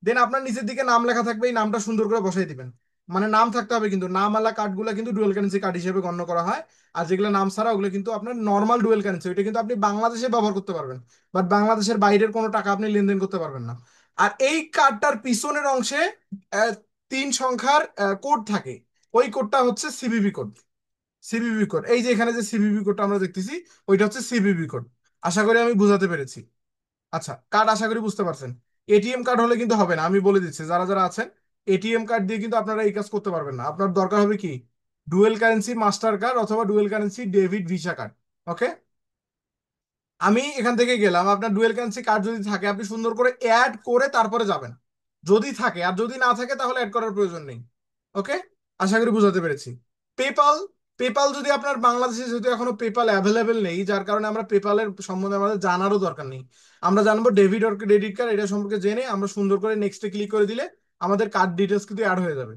দেন আপনার নিচের দিকে নাম লেখা থাকবে, এই নামটা সুন্দর করে বসাই দিবেন। মানে নাম থাকতে হবে, কিন্তু নামওয়ালা কার্ডগুলো কিন্তু ডুয়েল কারেন্সি কার্ড হিসেবে গণ্য করা হয়। আর যেগুলো নাম ছাড়া, ওগুলো কিন্তু আপনার নর্মাল ডুয়েল কারেন্সি, ওইটা কিন্তু আপনি বাংলাদেশে ব্যবহার করতে পারবেন, বাট বাংলাদেশের বাইরের কোনো টাকা আপনি লেনদেন করতে পারবেন না। আর এই কার্ডটার পিছনের অংশে 3 সংখ্যার কোড থাকে, ওই কোডটা হচ্ছে সিভিভি কোড। সিভিভি কোড, এই যে এখানে যে সিভিভি কোডটা আমরা দেখতেছি, ওইটা হচ্ছে সিভিভি কোড। আশা করি আমি বুঝাতে পেরেছি। আচ্ছা, কার্ড আশা করি বুঝতে পারছেন। এটিএম কার্ড হলে কিন্তু হবে না, আমি বলে দিচ্ছি যারা যারা আছেন, এটিএম কার্ড দিয়ে কিন্তু আপনারা এই কাজ করতে পারবেন না। আপনার দরকার হবে কি, ডুয়েল কারেন্সি মাস্টার কার্ড অথবা dual currency debit Visa card. Okay, আমি এখান থেকে গেলাম, আপনার ডুয়েল কারেন্সি কার্ড যদি থাকে আপনি সুন্দর করে অ্যাড করে তারপরে যাবেন, যদি থাকে। আর যদি না থাকে তাহলে অ্যাড করার প্রয়োজন নেই। ওকে, আশা করি বুঝাতে পেরেছি। পেপাল, পেপাল যদি আপনার বাংলাদেশে যেহেতু এখনো পেপাল অ্যাভেলেবেল নেই, যার কারণে আমরা পেপালের সম্বন্ধে আমাদের জানারও দরকার নেই। আমরা জানবো ডেবিট আর ক্রেডিট কার্ড, এটা সম্পর্কে জেনে আমরা সুন্দর করে নেক্সটে ক্লিক করে দিলে আমাদের কার্ড ডিটেলস কিন্তু অ্যাড হয়ে যাবে।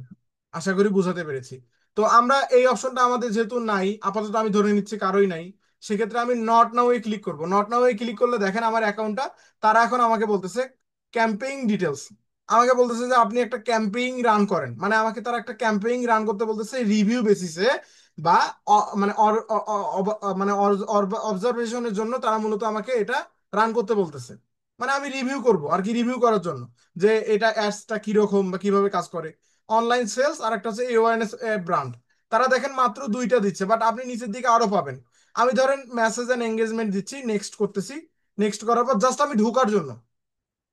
আশা করি বুঝাতে পেরেছি। তো আমরা এই অপশনটা আমাদের যেহেতু নাই আপাতত, আমি ধরে নিচ্ছি কারোই নাই, সেক্ষেত্রে আমি নট নাও এ ক্লিক করব। নট নাও এ ক্লিক করলে দেখেন আমার অ্যাকাউন্টটা, তারা এখন আমাকে বলতেছে ক্যাম্পেইন ডিটেলস, আমাকে বলতেছে যে আপনি একটা ক্যাম্পেইন রান করেন, মানে আমাকে তারা একটা ক্যাম্পেইন রান করতে বলতেছে রিভিউ বেসিসে, বা মানে মানে অবজারভেশনের জন্য তারা মূলত আমাকে এটা রান করতে বলতেছে। মানে আমি রিভিউ করব আর কি, রিভিউ করার জন্য যে এটা অ্যাডসটা কিরকম বা কিভাবে কাজ করে। অনলাইন সেলস আর একটা হচ্ছে অ্যাওয়ারনেস ব্র্যান্ড। তারা দেখেন মাত্র দুইটা দিচ্ছে, বাট আপনি নিচের দিকে আরো পাবেন। আমি ধরেন মেসেজ এন্ড এঙ্গেজমেন্ট দিচ্ছি, নেক্সট করতেছি। নেক্সট করার পর জাস্ট আমি ঢোকার জন্য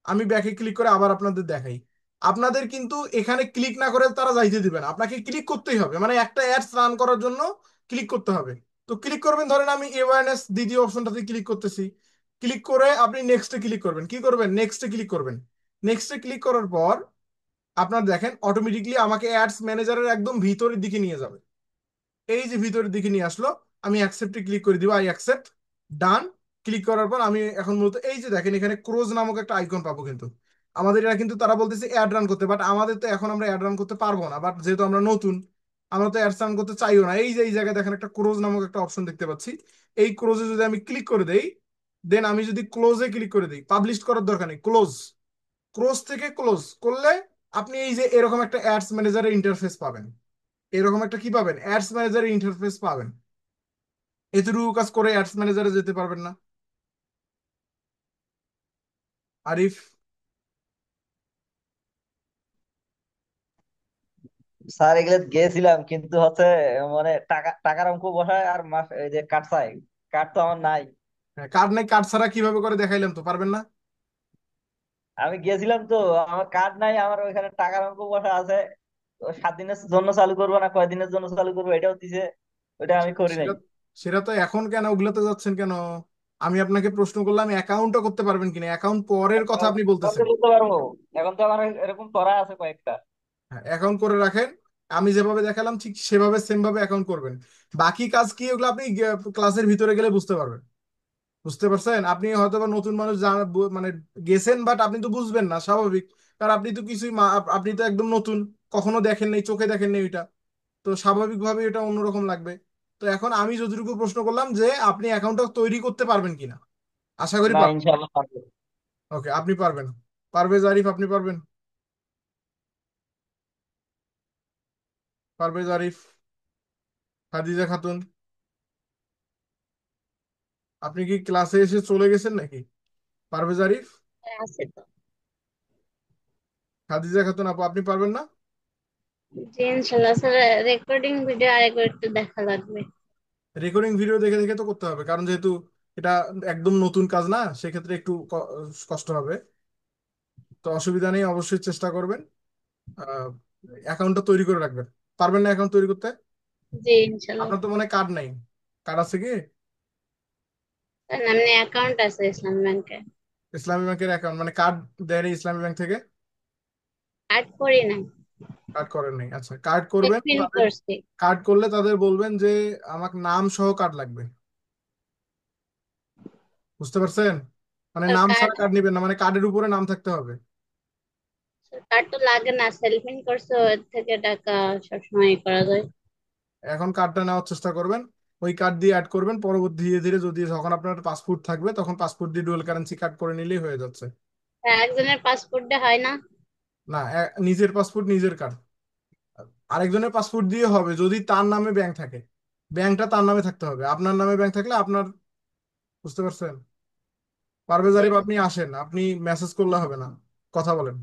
আমি ব্যাকে ক্লিক করে আবার আপনাদের দেখাই। আপনাদের কিন্তু এখানে ক্লিক না করে তারা যাইতে দিবে না, আপনাকে ক্লিক করতেই হবে, মানে একটা অ্যাডস রান করার জন্য ক্লিক করতে হবে। তো ক্লিক করবেন, ধরেন আমি অ্যাওয়ারনেস দ্বিতীয় অপশনটাতে ক্লিক করতেছি। ক্লিক করে আপনি নেক্সটে ক্লিক করবেন, কি করবেন, নেক্সটে ক্লিক করবেন। নেক্সটে ক্লিক করার পর আপনার দেখেন অটোমেটিকলি আমাকে অ্যাডস ম্যানেজারের একদম ভিতরের দিকে নিয়ে যাবে। এই যে ভিতরের দিকে নিয়ে আসলো, আমি অ্যাকসেপ্টে ক্লিক করে দিব, আই অ্যাকসেপ্ট, ডান। ক্লিক করার পর আমি এখন মূলত এই যে দেখেন এখানে ক্রোজ নামক একটা আইকন পাবো, কিন্তু আমাদের এটা কিন্তু তারা বলতেছে অ্যাড রান করতে, বাট আমাদের তো এখন আমরা অ্যাড রান করতে পারবো না, বাট যেহেতু আমরা নতুন, আমরা তো অ্যাড রান করতে চাইও না। এই যে এই জায়গায় দেখেন একটা ক্রোজ নামক একটা অপশন দেখতে পাচ্ছি, এই ক্রোজে যদি আমি ক্লিক করে দেই, দেন আমি যদি ক্লোজে ক্লিক করে দিই, পাবলিশ করার দরকার নেই, ক্লোজ। ক্লোজ থেকে ক্লোজ করলে আপনি এই যে এরকম একটা অ্যাডস ম্যানেজারের ইন্টারফেস পাবেন। এরকম একটা কি পাবেন, অ্যাডস ম্যানেজারের ইন্টারফেস পাবেন। এতটুকু কাজ করে অ্যাডস ম্যানেজারে যেতে পারবেন না? আরিফ? স্যার এগুলো গেছিলাম, কিন্তু হচ্ছে মানে টাকার অঙ্ক বসায় আর মাস এই যে কাট চাই। কাট তো আমার নাই। হ্যাঁ, কার্ড নাই, কার্ড ছাড়া কিভাবে করে দেখাইলাম তো, পারবেন না? আমি গেছিলাম তো, আমার কার্ড নাই, আমার ওইখানে টাকার অঙ্ক বসা আছে। তো 7 দিনের জন্য চালু করবো না কয়দিনের জন্য চালু করবো এটাও দিছে, ওইটা আমি করি নাই। সেটা সেটা তো এখন কেন ওগুলোতে যাচ্ছেন কেন? আমি আপনাকে প্রশ্ন করলাম অ্যাকাউন্টটা করতে পারবেন কিনা, অ্যাকাউন্ট পরের কথা আপনি এখন তো বলতেছেন। বলতে পারবো। এখন তো আমার এরকম করা আছে কয়েকটা। হ্যাঁ, অ্যাকাউন্ট করে রাখেন। আমি যেভাবে দেখালাম ঠিক সেভাবে সেম ভাবে অ্যাকাউন্ট করবেন। বাকি কাজ কি ওগুলো আপনি ক্লাসের ভিতরে গেলে বুঝতে পারবেন। বুঝতে পারছেন? আপনি হয়তো বা নতুন মানুষ মানে গেছেন, বাট আপনি তো বুঝবেন না, স্বাভাবিক। কারণ আপনি তো কিছুই আপনি তো একদম নতুন, কখনো দেখেন নাই, চোখে দেখেন নাই ওইটা। তো স্বাভাবিকভাবে এটা অন্যরকম লাগবে। তো এখন আমি যতটুকু প্রশ্ন করলাম যে আপনি অ্যাকাউন্টটা তৈরি করতে পারবেন কিনা, আশা করি না, পারবেন। ইনশাল্লাহ পারবো। ওকে, আপনি পারবেন। পারভেজ আরিফ, আপনি পারবেন? পারভেজ আরিফ, খাদিজা খাতুন, আপনি কি ক্লাসে এসে চলে গেছেন নাকি? পারভেজ আরিফ, আছে তো। খাদিজা খাতুন আপু, আপনি পারবেন না? জি ইনশাল্লাহ স্যার, রেকর্ডিং ভিডিও আরেকবার একটু দেখা লাগবে। রেকর্ডিং ভিডিও দেখে দেখে তো করতে হবে, কারণ যেহেতু এটা একদম নতুন কাজ না, সেক্ষেত্রে একটু কষ্ট হবে। তো অসুবিধা নেই, অবশ্যই চেষ্টা করবেন। অ্যাকাউন্টটা তৈরি করে রাখবেন। পারবেন না অ্যাকাউন্ট তৈরি করতে? জি ইনশাল্লাহ। আপনার তো মনে হয় কার্ড নাই। কার্ড আছে কি? স্যার এমনি অ্যাকাউন্ট আছে ইসলাম ব্যাংকে। ইসলামী ব্যাংকের অ্যাকাউন্ট মানে কার্ড দেয় নি ইসলামী ব্যাংক থেকে? কার্ড করি নাই। কার্ড করেন নাই, আচ্ছা। কার্ড করবেন পিন তাদের, করছি। কার্ড করলে তাদের বলবেন যে আমাকে নাম সহ কার্ড লাগবে। বুঝতে পারছেন? মানে স্যার নাম কার্ড, ছাড়া কার্ড নিবেন না, মানে কার্ডের উপরে নাম থাকতে হবে। কার্ড তো লাগে না, সেলফ ইন করছে ওর থেকে টাকা সবসময় করা যায়। এখন কার্ডটা নেওয়ার চেষ্টা করবেন। ওই কার্ড দিয়ে অ্যাড করবেন, পরবর্তী ধীরে ধীরে যদি যখন আপনার পাসপোর্ট থাকবে তখন পাসপোর্ট দিয়ে ডুয়াল কারেন্সি কার্ড করে নিলেই হয়ে যাচ্ছে। স্যার একজনের পাসপোর্ট দিয়ে হয় না? না, নিজের পাসপোর্ট নিজের কার্ড। আরেকজনের পাসপোর্ট দিয়ে হবে যদি তার নামে ব্যাংক থাকে। ব্যাংকটা তার নামে থাকতে হবে, আপনার নামে ব্যাংক থাকলে আপনার। বুঝতে পারছেন? পারভেজ জি। আরিফ, আপনি আসেন, আপনি মেসেজ করলে হবে না, কথা বলেন।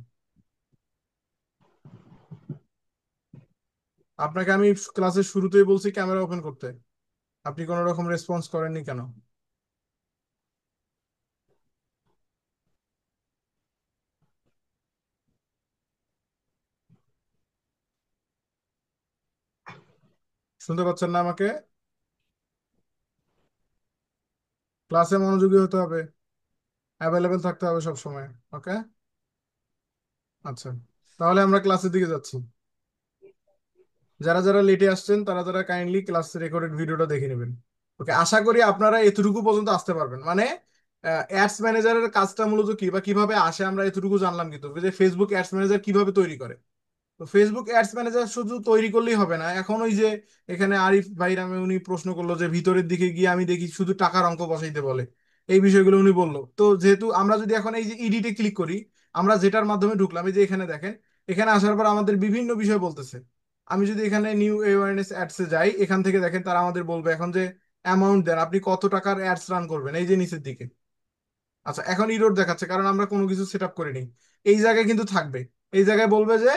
আপনাকে আমি ক্লাসের শুরুতেই বলছি ক্যামেরা ওপেন করতে, আপনি কোনো রকম রেসপন্স করেননি কেন? শুনতে পাচ্ছেন না আমাকে? ক্লাসে মনোযোগী হতে হবে, অ্যাভেলেবেল থাকতে হবে সব সময়। ওকে, আচ্ছা, তাহলে আমরা ক্লাসের দিকে যাচ্ছি। যারা যারা লেটে আসছেন তারা তারা কাইন্ডলি ক্লাস রেকর্ডেড ভিডিওটা দেখে নেবেন। ওকে, আশা করি আপনারা এতটুকু পর্যন্ত আসতে পারবেন। মানে অ্যাডস ম্যানেজারের কাজটা মূলত কি বা কিভাবে আসে আমরা এতটুকু জানলাম, কিন্তু যে ফেসবুক অ্যাডস ম্যানেজার কিভাবে তৈরি করে। তো ফেসবুক অ্যাডস ম্যানেজার শুধু তৈরি করলেই হবে না, এখন ওই যে এখানে আরিফ ভাই নামে উনি প্রশ্ন করলো যে ভিতরের দিকে গিয়ে আমি দেখি শুধু টাকার অঙ্ক বসাইতে বলে, এই বিষয়গুলো উনি বললো। তো যেহেতু আমরা যদি এখন এই যে ইডিটে ক্লিক করি, আমরা যেটার মাধ্যমে ঢুকলাম, এই যে এখানে দেখেন, এখানে আসার পর আমাদের বিভিন্ন বিষয় বলতেছে। আমি যদি এখানে নিউ অ্যাওয়ারনেস অ্যাডসে যাই, এখান থেকে দেখেন তারা আমাদের বলবে এখন যে অ্যামাউন্ট দেন, আপনি কত টাকার অ্যাডস রান করবেন, এই যে নিচের দিকে। আচ্ছা, এখন ইরোর দেখাচ্ছে কারণ আমরা কোনো কিছু সেট আপ করিনি। এই জায়গায় কিন্তু থাকবে, এই জায়গায় বলবে যে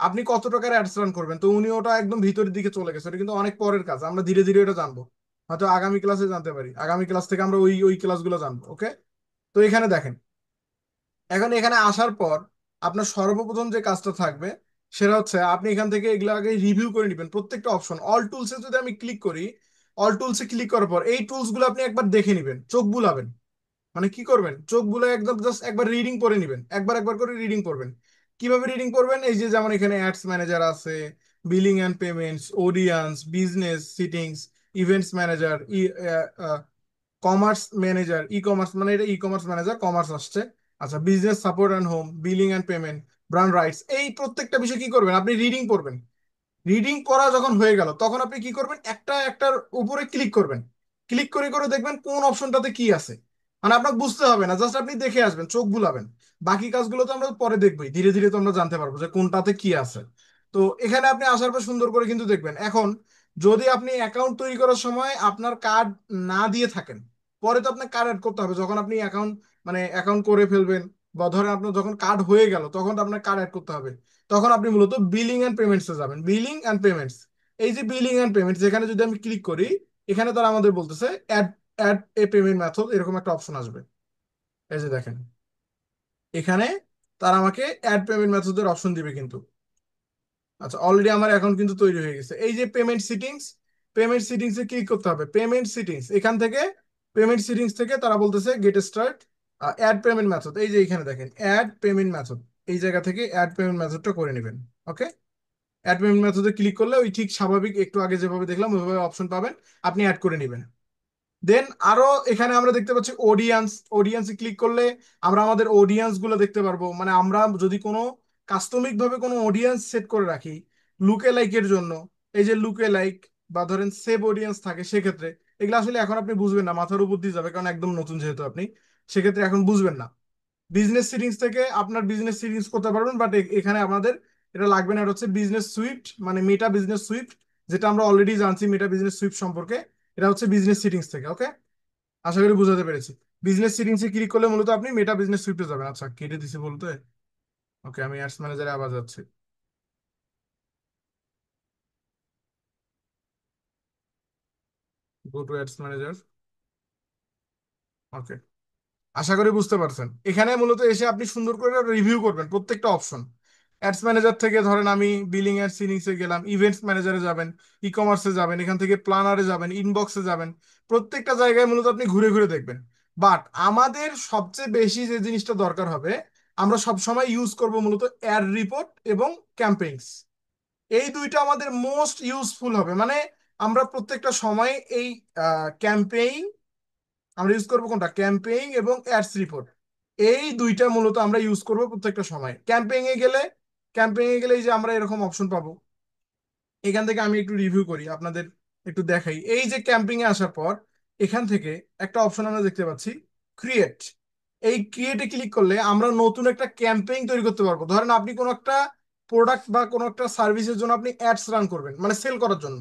আপনি কত টাকার অ্যাডস রান করবেন। তো উনি ওটা একদম ভিতরের দিকে চলে গেছে, ওটা কিন্তু অনেক পরের কাজ, আমরা ধীরে ধীরে এটা জানবো। হয়তো আগামী ক্লাসে জানতে পারি, আগামী ক্লাস থেকে আমরা ওই ওই ক্লাসগুলো জানবো। ওকে, তো এখানে দেখেন, এখন এখানে আসার পর আপনার সর্বপ্রথম যে কাজটা থাকবে সেটা হচ্ছে আপনি এখান থেকে এগুলো আগে রিভিউ করে নেবেন প্রত্যেকটা অপশন। অল টুলসে যদি আমি ক্লিক করি, অল টুলসে ক্লিক করার পর এই টুলস গুলো আপনি একবার দেখে নেবেন, চোখ বুলাবেন। মানে কি করবেন, চোখ বুলে একদম জাস্ট একবার রিডিং করে নেবেন, একবার একবার করে রিডিং করবেন। কিভাবে রিডিং করবেন, এই যে যেমন এখানে অ্যাডস ম্যানেজার আছে, billing and payments, audience, business sittings, events manager, commerce manager, e commerce, মানে এটা ই কমার্স ম্যানেজার, কমার্স আসছে। আচ্ছা, business support and home, billing and payment, brand rights, এই প্রত্যেকটা বিষয় কি করবেন, আপনি রিডিং করবেন। রিডিং করা যখন হয়ে গেল তখন আপনি কি করবেন, একটা একটার উপরে ক্লিক করবেন। ক্লিক করে করে দেখবেন কোন অপশনটাতে কি আছে। মানে আপনাকে বুঝতে হবে না, জাস্ট আপনি দেখে আসবেন, চোখ বুলাবেন। বাকি কাজগুলো তো আমরা পরে দেখবোই, ধীরে ধীরে তো আমরা জানতে পারবো যে কোনটাতে কি আছে। তো এখানে আপনি আসার পর সুন্দর করে কিন্তু দেখবেন। এখন যদি আপনি অ্যাকাউন্ট তৈরি করার সময় আপনার কার্ড না দিয়ে থাকেন, পরে তো আপনার কার্ড অ্যাড করতে হবে যখন আপনি অ্যাকাউন্ট, মানে অ্যাকাউন্ট করে ফেলবেন, বা ধরেন আপনার যখন কার্ড হয়ে গেল তখন তো আপনার কার্ড অ্যাড করতে হবে। তখন আপনি মূলত বিলিং অ্যান্ড পেমেন্টসে যাবেন, বিলিং অ্যান্ড পেমেন্টস। এই যে বিলিং অ্যান্ড পেমেন্টস, এখানে যদি আমি ক্লিক করি, এখানে তারা আমাদের বলতেছে add add a payment method, এরকম একটা অপশন আসবে। এই যে দেখেন, এখানে তারা আমাকে অ্যাড পেমেন্ট মেথডের অপশন দিবে কিন্তু। আচ্ছা, অলরেডি আমার অ্যাকাউন্ট কিন্তু তৈরি হয়ে গেছে। এই যে পেমেন্ট সিটিংস, পেমেন্ট সিটিংস এ ক্লিক করতে হবে, পেমেন্ট সিটিংস, এখান থেকে পেমেন্ট সিটিংস থেকে তারা বলতেছে get start add payment method. এই যে এখানে দেখেন অ্যাড পেমেন্ট মেথড, এই জায়গা থেকে অ্যাড পেমেন্ট মেথডটা করে নেবেন। ওকে, অ্যাড পেমেন্ট মেথডে ক্লিক করলে ওই ঠিক স্বাভাবিক একটু আগে যেভাবে দেখলাম ওইভাবে অপশন পাবেন, আপনি অ্যাড করে নেবেন। দেন আরো এখানে আমরা দেখতে পাচ্ছি অডিয়েন্স, অডিয়েন্সে ক্লিক করলে আমরা আমাদের অডিয়েন্স গুলো দেখতে পারবো। মানে আমরা যদি কোনো কাস্টমিক ভাবে কোনো অডিয়েন্স সেট করে রাখি লুকে লাইকের জন্য, এই যে লুকে লাইক বা ধরেন সেভ অডিয়েন্স থাকে, সেক্ষেত্রে এগুলো আসলে এখন আপনি বুঝবেন না, মাথার উপর দিয়ে যাবে কারণ একদম নতুন যেহেতু আপনি, সেক্ষেত্রে এখন বুঝবেন না। বিজনেস সিটিংস থেকে আপনার বিজনেস সিটিংস করতে পারবেন, বাট এখানে আমাদের এটা লাগবে না। এটা হচ্ছে বিজনেস সুইফট, মানে মেটা বিজনেস সুইফট, যেটা আমরা অলরেডি জানছি মেটা বিজনেস সুইফট সম্পর্কে। এটা হচ্ছে বিজনেস সিটিংস থেকে। ওকে, আশা করি বুঝাতে পেরেছি। বিজনেস সিটিংসে ক্লিক করলে মূলত আপনি মেটা বিজনেস সুইফটে যাবেন। আচ্ছা, কেটে দিছি বলতে। ওকে, আমি অ্যাডস ম্যানেজারে আবার যাচ্ছি। Go to ads manager. Okay, আশা করি বুঝতে পারছেন। এখানে মূলত এসে আপনি সুন্দর করে রিভিউ করবেন প্রত্যেকটা অপশন। অ্যাডস ম্যানেজার থেকে ধরেন আমি বিলিং এর সিনিংসে গেলাম, ইভেন্টস ম্যানেজারে যাবেন, ই কমার্সে যাবেন, এখান থেকে প্ল্যানারে যাবেন, ইনবক্সে যাবেন। প্রত্যেকটা জায়গায় মূলত আপনি ঘুরে ঘুরে দেখবেন। বাট আমাদের সবচেয়ে বেশি যে জিনিসটা দরকার হবে, আমরা সব সময় ইউজ করব মূলত অ্যাড রিপোর্ট এবং ক্যাম্পেইনস। এই দুইটা আমাদের মোস্ট ইউজফুল হবে। মানে আমরা প্রত্যেকটা সময় এই ক্যাম্পেইন, আমরা ইউজ করবো কোনটা, ক্যাম্পেইন এবং অ্যাডস রিপোর্ট। এই দুইটা মূলত আমরা ইউজ করবো প্রত্যেকটা সময়। ক্যাম্পেইন এ গেলে, ক্যাম্পেইন এ গেলে এই যে আমরা এরকম অপশন পাবো। এখান থেকে আমি একটু রিভিউ করি আপনাদের, একটু দেখাই। এই যে ক্যাম্পিং এ আসার পর এখান থেকে একটা অপশন আমরা দেখতে পাচ্ছি, ক্রিয়েট। এই ক্রিয়েটে ক্লিক করলে আমরা নতুন একটা ক্যাম্পেইন তৈরি করতে পারবো। ধরেন আপনি কোনো একটা প্রোডাক্ট বা কোনো একটা সার্ভিসের জন্য আপনি অ্যাডস রান করবেন, মানে সেল করার জন্য।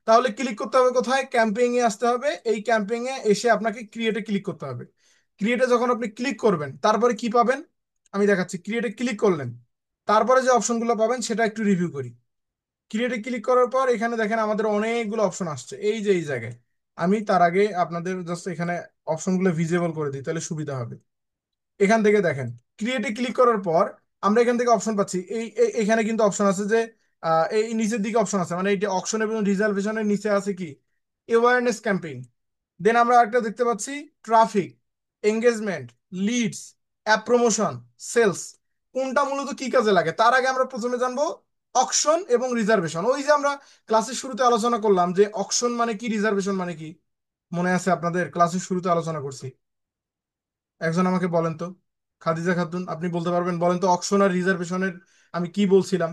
তাহলে ক্লিক করতে হবে কোথায়, ক্যাম্পেইন এ আসতে হবে। এই ক্যাম্পেইন এ এসে আপনাকে ক্রিয়েটে ক্লিক করতে হবে। ক্রিয়েটে যখন আপনি ক্লিক করবেন তারপরে কি পাবেন আমি দেখাচ্ছি। ক্রিয়েটে ক্লিক করলেন, তারপরে যে অপশনগুলো পাবেন সেটা একটু রিভিউ করি। ক্রিয়েটে ক্লিক করার পর এখানে দেখেন আমাদের অনেকগুলো অপশন আসছে, এই যে এই জায়গায়। আমি তার আগে আপনাদের জাস্ট এখানে অপশনগুলো ভিজিবল করে দিই, তাহলে সুবিধা হবে। এখান থেকে দেখেন, ক্রিয়েটে ক্লিক করার পর আমরা এখান থেকে অপশন পাচ্ছি। এখানে কিন্তু অপশন আছে যে এই নিচের দিকে অপশন আছে, মানে এইটা অকশন এবং রিজার্ভেশনের নিচে আছে কি অ্যাওয়ারনেস ক্যাম্পেইন। দেন আমরা একটা দেখতে পাচ্ছি traffic, engagement, leads, app promotion, sales. কোনটা মূলত কি কাজে লাগে তার আগে আমরা প্রথমে জানবো অকশন এবং রিজার্ভেশন। ওই যে আমরা ক্লাসের শুরুতে আলোচনা করলাম যে অকশন মানে কি, রিজার্ভেশন মানে কি, মনে আছে আপনাদের? ক্লাসের শুরুতে আলোচনা করছি। একজন আমাকে বলেন তো, খাদিজা খাতুন আপনি বলতে পারবেন? বলেন তো অকশন আর রিজার্ভেশনের আমি কি বলছিলাম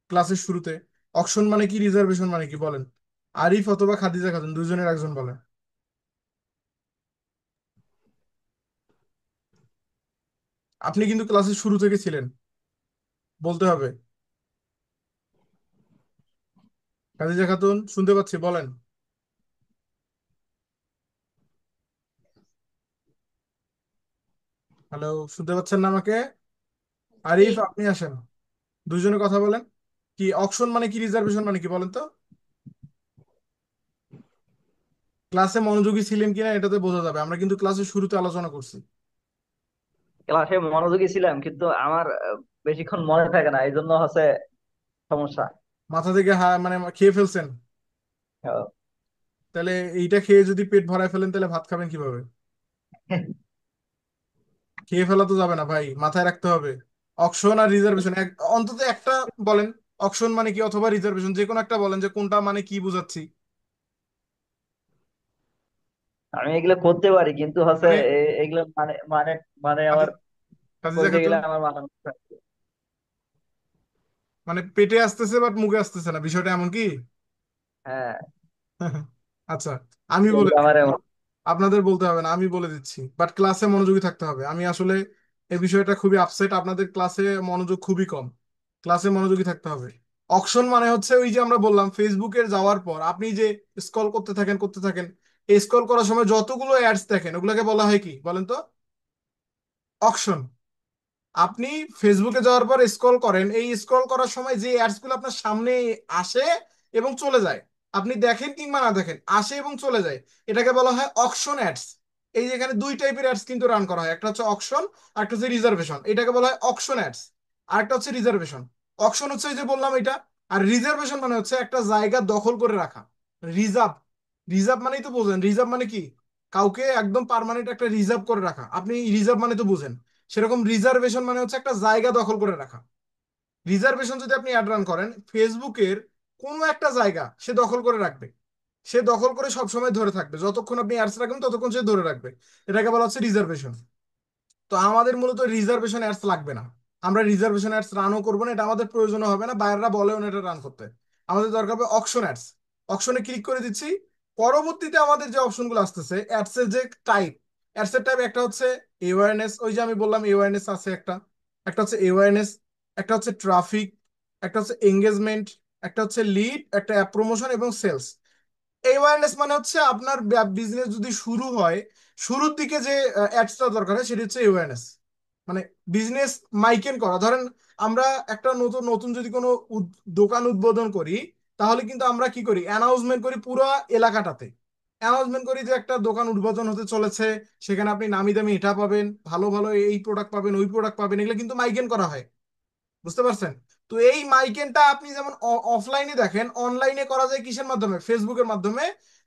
ক্লাসের শুরুতে। অকশন মানে কি, রিজার্ভেশন মানে কি, বলেন। আরিফ অথবা খাদিজা খাতুন দুজনের একজন বলেন। আপনি কিন্তু ক্লাসের শুরু থেকে ছিলেন, বলতে হবে। খাদিজা খাতুন শুনতে পাচ্ছি, বলেন। হ্যালো, শুনতে পাচ্ছেন না আমাকে? জি। আরিফ আপনি আসেন, দুজনে কথা বলেন। কি অকশন মানে কি, রিজার্ভেশন মানে কি, বলেন তো। ক্লাসে মনোযোগী ছিলেন কিনা এটাতে বোঝা যাবে, আমরা কিন্তু ক্লাসের শুরুতে আলোচনা করছি। ক্লাসে মনোযোগী ছিলাম, কিন্তু আমার বেশিক্ষণ মনে থাকে না, এই জন্য হচ্ছে সমস্যা। মাথা থেকে মানে খেয়ে ফেলছেন? আহ, তাহলে এইটা খেয়ে যদি পেট ভরায় ফেলেন তাহলে ভাত খাবেন কিভাবে? খেয়ে ফেলা তো যাবে না ভাই, মাথায় রাখতে হবে। অকশন আর রিজার্ভেশন অন্তত একটা বলেন। অকশন মানে কি অথবা রিজার্ভেশন যে কোনো একটা বলেন, যে কোনটা মানে কি বুঝাচ্ছি। আমি এগুলো করতে পারি, কিন্তু হচ্ছে মানে এগুলো মানে মানে মানে আমার খাদিজা করতে গেলে খাতুন, আমার মাথা নষ্ট হয়। মানে পেটে আসতেছে বাট মুখে আসতেছে না, বিষয়টা এমন কি? হ্যাঁ, আচ্ছা, আমি বলে এগুলো দিচ্ছি। আমার এমন। আপনাদের বলতে হবে না, আমি বলে দিচ্ছি, বাট ক্লাসে মনোযোগী থাকতে হবে। আমি আসলে এই বিষয়টা খুবই আপসেট, আপনাদের ক্লাসে মনোযোগ খুবই কম। ক্লাসে মনোযোগী থাকতে হবে। অকশন মানে হচ্ছে ওই যে আমরা বললাম ফেসবুকের যাওয়ার পর আপনি যে স্ক্রল করতে থাকেন, এই স্ক্রল করার সময় যতগুলো অ্যাডস দেখেন ওগুলোকে বলা হয় কি বলেন তো, অকশন। আপনি ফেসবুকে যাওয়ার পর স্ক্রল করেন, এই স্ক্রল করার সময় যে অ্যাডস গুলো আপনার সামনে আসে এবং চলে যায়, আপনি দেখেন কিংবা না দেখেন, আসে এবং চলে যায়, এটাকে বলা হয় অকশন অ্যাডস। এই যে এখানে দুই টাইপের অ্যাডস কিন্তু রান করা হয়, একটা হচ্ছে অকশন আর একটা হচ্ছে রিজার্ভেশন। এটাকে বলা হয় অকশন অ্যাডস, আর একটা হচ্ছে রিজার্ভেশন। অকশন হচ্ছে এই যে বললাম এটা, আর রিজার্ভেশন মানে হচ্ছে একটা জায়গা দখল করে রাখা। রিজার্ভ, রিজার্ভ মানেই তো বোঝেন, রিজার্ভ মানে কি, কাউকে একদম পার্মানেন্ট একটা রিজার্ভ করে রাখা, আপনি রিজার্ভ মানে তো বুঝেন। সেরকম রিজার্ভেশন মানে হচ্ছে একটা জায়গা দখল করে রাখা। রিজার্ভেশন যদি আপনি অ্যাড রান করেন ফেসবুকের কোনো একটা জায়গা সে দখল করে রাখবে, সে দখল করে সব সময় ধরে থাকবে, যতক্ষণ আপনি অ্যাডস রাখবেন ততক্ষণ সে ধরে রাখবে। এটাকে বলা হচ্ছে রিজার্ভেশন। তো আমাদের মূলত রিজার্ভেশন অ্যাডস লাগবে না, আমরা রিজার্ভেশন অ্যাডস রানও করবো না, এটা আমাদের প্রয়োজন হবে না, বাইরেরা বলেও না এটা রান করতে। আমাদের দরকার হবে অকশন অ্যাডস। অকশনে ক্লিক করে দিচ্ছি। পরবর্তীতে আমাদের যে অপশনগুলো আসতেছে অ্যাডস এর যে টাইপ, অ্যাডস এর টাইপ একটা হচ্ছে অ্যাওয়ারনেস, ওই যে আমি বললাম অ্যাওয়ারনেস আছে একটা, একটা হচ্ছে অ্যাওয়ারনেস, একটা হচ্ছে ট্রাফিক, একটা হচ্ছে এঙ্গেজমেন্ট, একটা হচ্ছে লিড, একটা অ্যাপ প্রমোশন এবং সেলস। অ্যাওয়ারনেস মানে হচ্ছে আপনার বিজনেস যদি শুরু হয়, শুরুর দিকে যে অ্যাডসটা দরকার হয় সেটা হচ্ছে অ্যাওয়ারনেস। মানে বিজনেস মাইকেন করা, ধরেন আমরা একটা নতুন নতুন যদি কোনো দোকান উদ্বোধন করি, তাহলে কিন্তু আমরা কি করি, অ্যানাউন্সমেন্ট করি পুরো এলাকাটাতে। অ্যানাউন্সমেন্ট করি যে একটা দোকান উদ্বোধন হতে চলেছে, সেখানে আপনি নামি দামি এটা পাবেন, ভালো ভালো এই প্রোডাক্ট পাবেন, ওই প্রোডাক্ট পাবেন, এগুলো কিন্তু মাইকেন করা হয়। বুঝতে পারছেন? তো এই মাইকেনটা আপনি যেমন অফলাইনে দেখেন, অনলাইনে করা যায় কিসের মাধ্যমে, ফেসবুকের মাধ্যমে,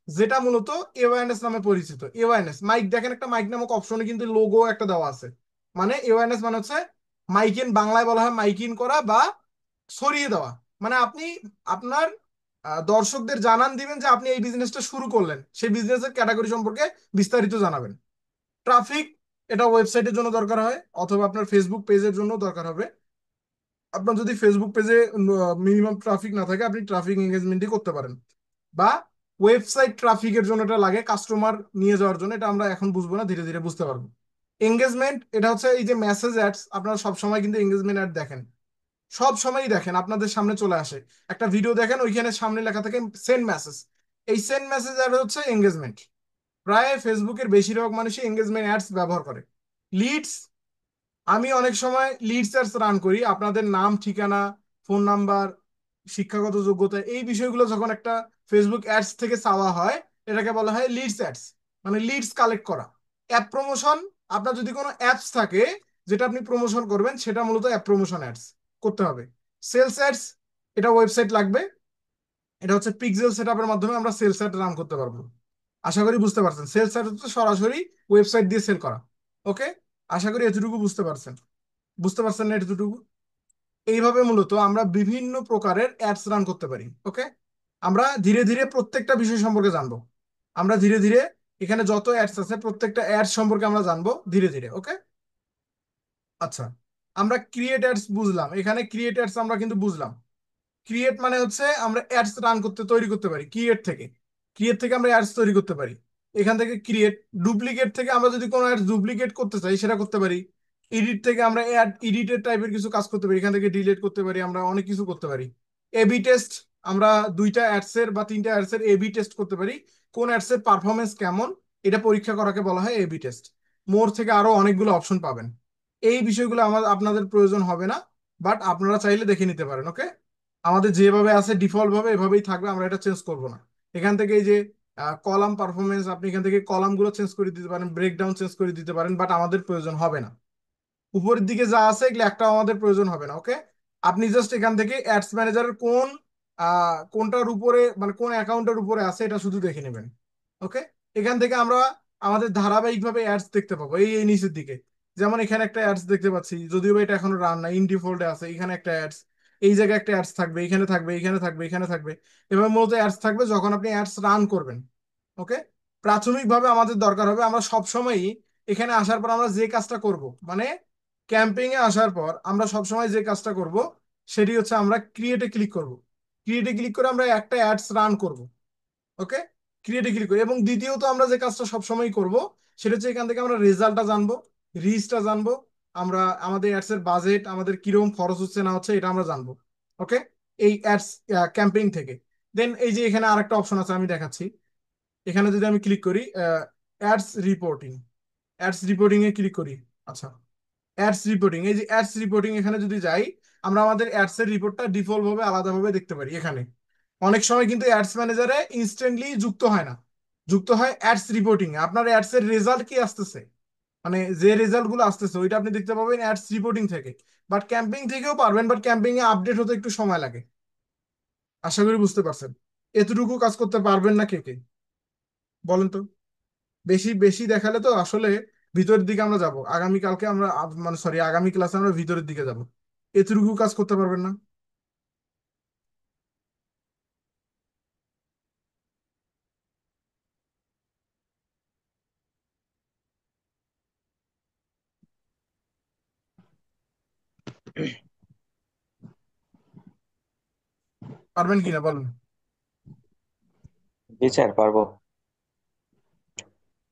যেটা মূলত অ্যাওয়ারনেস নামে পরিচিত। অ্যাওয়ারনেস মাইক, দেখেন একটা মাইক নামক অপশনে কিন্তু লোগো একটা দেওয়া আছে। মানে অ্যাওয়ারনেস মানে হচ্ছে মাইকিন, বাংলায় বলা হয় মাইকিন করা বা ছড়িয়ে দেওয়া। মানে আপনি আপনার দর্শকদের জানান দিবেন যে আপনি এই বিজনেসটা শুরু করলেন, সেই বিজনেসের ক্যাটাগরি সম্পর্কে বিস্তারিত জানাবেন। ট্রাফিক, এটা ওয়েবসাইটের জন্য দরকার হয় অথবা আপনার ফেসবুক পেজের জন্য দরকার হবে। আপনার যদি ফেসবুক পেজে মিনিমাম ট্রাফিক না থাকে আপনি ট্রাফিক এঙ্গেজমেন্টই করতে পারেন। বা ওয়েবসাইট ট্রাফিকের জন্য এটা লাগে, কাস্টমার নিয়ে যাওয়ার জন্য, এটা আমরা এখন বুঝবো না, ধীরে ধীরে বুঝতে পারবো। এঙ্গেজমেন্ট, এটা হচ্ছে এই যে মেসেজ অ্যাডস, আপনারা সব সময় কিন্তু এঙ্গেজমেন্ট অ্যাড দেখেন, সব সময়ই দেখেন, আপনাদের সামনে চলে আসে একটা ভিডিও দেখেন, ওইখানে সামনে লেখা থাকে সেন্ড মেসেজ। এই সেন্ড মেসেজ অ্যাড হচ্ছে এঙ্গেজমেন্ট। প্রায় ফেসবুকের বেশিরভাগ মানুষই এঙ্গেজমেন্ট অ্যাডস ব্যবহার করে। লিডস, আমি অনেক সময় লিড সার্চ রান করি, আপনাদের নাম ঠিকানা ফোন নাম্বার শিক্ষাগত যোগ্যতা, এই বিষয়গুলো যখন একটা ফেসবুক অ্যাডস থেকে চাওয়া হয়, এটাকে বলা হয় লিডস অ্যাডস, মানে লিডস কালেক্ট করা। অ্যাপ প্রমোশন, আপনার যদি কোনো অ্যাপস থাকে যেটা আপনি প্রমোশন করবেন, সেটা মূলত অ্যাপ প্রমোশন অ্যাডস করতে হবে। সেলস অ্যাডস, এটা ওয়েবসাইট লাগবে, এটা হচ্ছে পিক্সেল সেটআপের মাধ্যমে আমরা সেলস অ্যাড রান করতে পারবো। আশা করি বুঝতে পারছেন, সেলস অ্যাড হচ্ছে সরাসরি ওয়েবসাইট দিয়ে সেল করা। ওকে, আশা করি এতটুকু বুঝতে পারছেন। বুঝতে পারছেন না এতটুকু? এইভাবে মূলত আমরা বিভিন্ন প্রকারের অ্যাডস রান করতে পারি। ওকে, আমরা ধীরে ধীরে প্রত্যেকটা বিষয় সম্পর্কে জানবো। আমরা ধীরে ধীরে এখানে যত অ্যাডস আছে প্রত্যেকটা অ্যাডস সম্পর্কে আমরা জানবো ধীরে ধীরে। ওকে, আচ্ছা, আমরা ক্রিয়েট অ্যাডস বুঝলাম, এখানে ক্রিয়েট অ্যাডস আমরা কিন্তু বুঝলাম। ক্রিয়েট মানে হচ্ছে আমরা অ্যাডস রান করতে তৈরি করতে পারি ক্রিয়েট থেকে। ক্রিয়েট থেকে আমরা অ্যাডস তৈরি করতে পারি, এখান থেকে ক্রিয়েট। ডুপ্লিকেট থেকে আমরা যদি কোনো অ্যাডস ডুপ্লিকেট করতে চাই সেটা করতে পারি। এডিট থেকে আমরা অ্যাড এডিটেড টাইপের কিছু কাজ করতে পারি, এখান থেকে ডিলিট করতে পারি, আমরা অনেক কিছু করতে পারি। এবি টেস্ট, আমরা দুইটা অ্যাডস এর বা তিনটা অ্যাডস এর এবি টেস্ট করতে পারি, কোন অ্যাডস এর পারফরমেন্স কেমন, এটা পরীক্ষা করাকে বলা হয় এবি টেস্ট। মোর থেকে আরো অনেকগুলো অপশন পাবেন। এই বিষয়গুলো আপনাদের প্রয়োজন হবে না, বাট আপনারা চাইলে দেখে নিতে পারেন। ওকে, আমাদের যেভাবে আছে ডিফল্ট ভাবে এভাবেই থাকবে, আমরা এটা চেঞ্জ করব না। এখান থেকে এই যে কলাম পারফরমেন্স, আপনি এখান থেকে কলাম গুলো চেঞ্জ করে দিতে পারেন, ব্রেকডাউন চেঞ্জ করে দিতে পারেন, বাট আমাদের প্রয়োজন হবে না। উপরের দিকে যা আছে এগুলো একটাও আমাদের প্রয়োজন হবে না। ওকে, আপনি জাস্ট এখান থেকে অ্যাডস ম্যানেজারের কোনটার উপরে, মানে কোন অ্যাকাউন্টের উপরে আছে এটা শুধু দেখে নেবেন। ওকে, এখান থেকে আমরা আমাদের ধারাবাহিকভাবে অ্যাডস দেখতে পাবো এই এই নিচের দিকে। যেমন এখানে একটা অ্যাডস দেখতে পাচ্ছি, যদিও বা এটা এখনো রান না, ইন ডিফল্টে আছে। এখানে একটা অ্যাডস, এই জায়গায় একটা অ্যাডস থাকবে, এখানে থাকবে, এখানে থাকবে, এখানে থাকবে। এভাবে মূলত অ্যাডস থাকবে যখন আপনি অ্যাডস রান করবেন। ওকে, প্রাথমিকভাবে আমাদের দরকার হবে, আমরা সবসময়ই এখানে আসার পর আমরা যে কাজটা করব, মানে ক্যাম্পিং এ আসার পর আমরা সবসময় যে কাজটা করব সেটি হচ্ছে আমরা ক্রিয়েটে ক্লিক করব। ক্রিয়েটে ক্লিক করে আমরা একটা অ্যাডস রান করব। ওকে, ক্রিয়েটে ক্লিক করি। এবং দ্বিতীয়ত আমরা যে কাজটা সবসময় করব সেটা হচ্ছে এখান থেকে আমরা রেজাল্টটা জানবো, রিচটা জানবো, আমরা আমাদের অ্যাডস এর বাজেট, আমাদের কিরকম খরচ হচ্ছে না হচ্ছে এটা আমরা জানবো। ওকে, এই অ্যাডস ক্যাম্পেইন থেকে। দেন এই যে এখানে আরেকটা অপশন আছে, আমি দেখাচ্ছি। এখানে যদি আমি ক্লিক করি অ্যাডস রিপোর্টিং, অ্যাডস রিপোর্টিং এ ক্লিক করি। আচ্ছা, অ্যাডস রিপোর্টিং, এই যে অ্যাডস রিপোর্টিং এখানে যদি যাই, আমরা আমাদের অ্যাডস এর রিপোর্টটা ডিফল্ট ভাবে আলাদাভাবে দেখতে পারি এখানে। অনেক সময় কিন্তু অ্যাডস ম্যানেজারে ইনস্ট্যান্টলি যুক্ত হয় না, যুক্ত হয় অ্যাডস রিপোর্টিং এ। আপনার অ্যাডস এর রেজাল্ট কি আসতেছে, মানে যে রেজাল্ট গুলো আসতেছে ওইটা আপনি দেখতে পাবেন অ্যাডস রিপোর্টিং থেকে। বাট ক্যাম্পিং থেকেও পারবেন, বাট ক্যাম্পিং এ আপডেট হতে একটু সময় লাগে। আশা করি বুঝতে পারছেন। এতটুকু কাজ করতে পারবেন না কে কে, বলেন তো? বেশি বেশি দেখালে তো আসলে ভিতরের দিকে আমরা যাব, আগামীকালকে আমরা মানে সরি আগামী ক্লাসে আমরা ভিতরের দিকে যাব। এতটুকু কাজ করতে পারবেন না? পারবেন কিনা বলেন? জি স্যার, পারবো।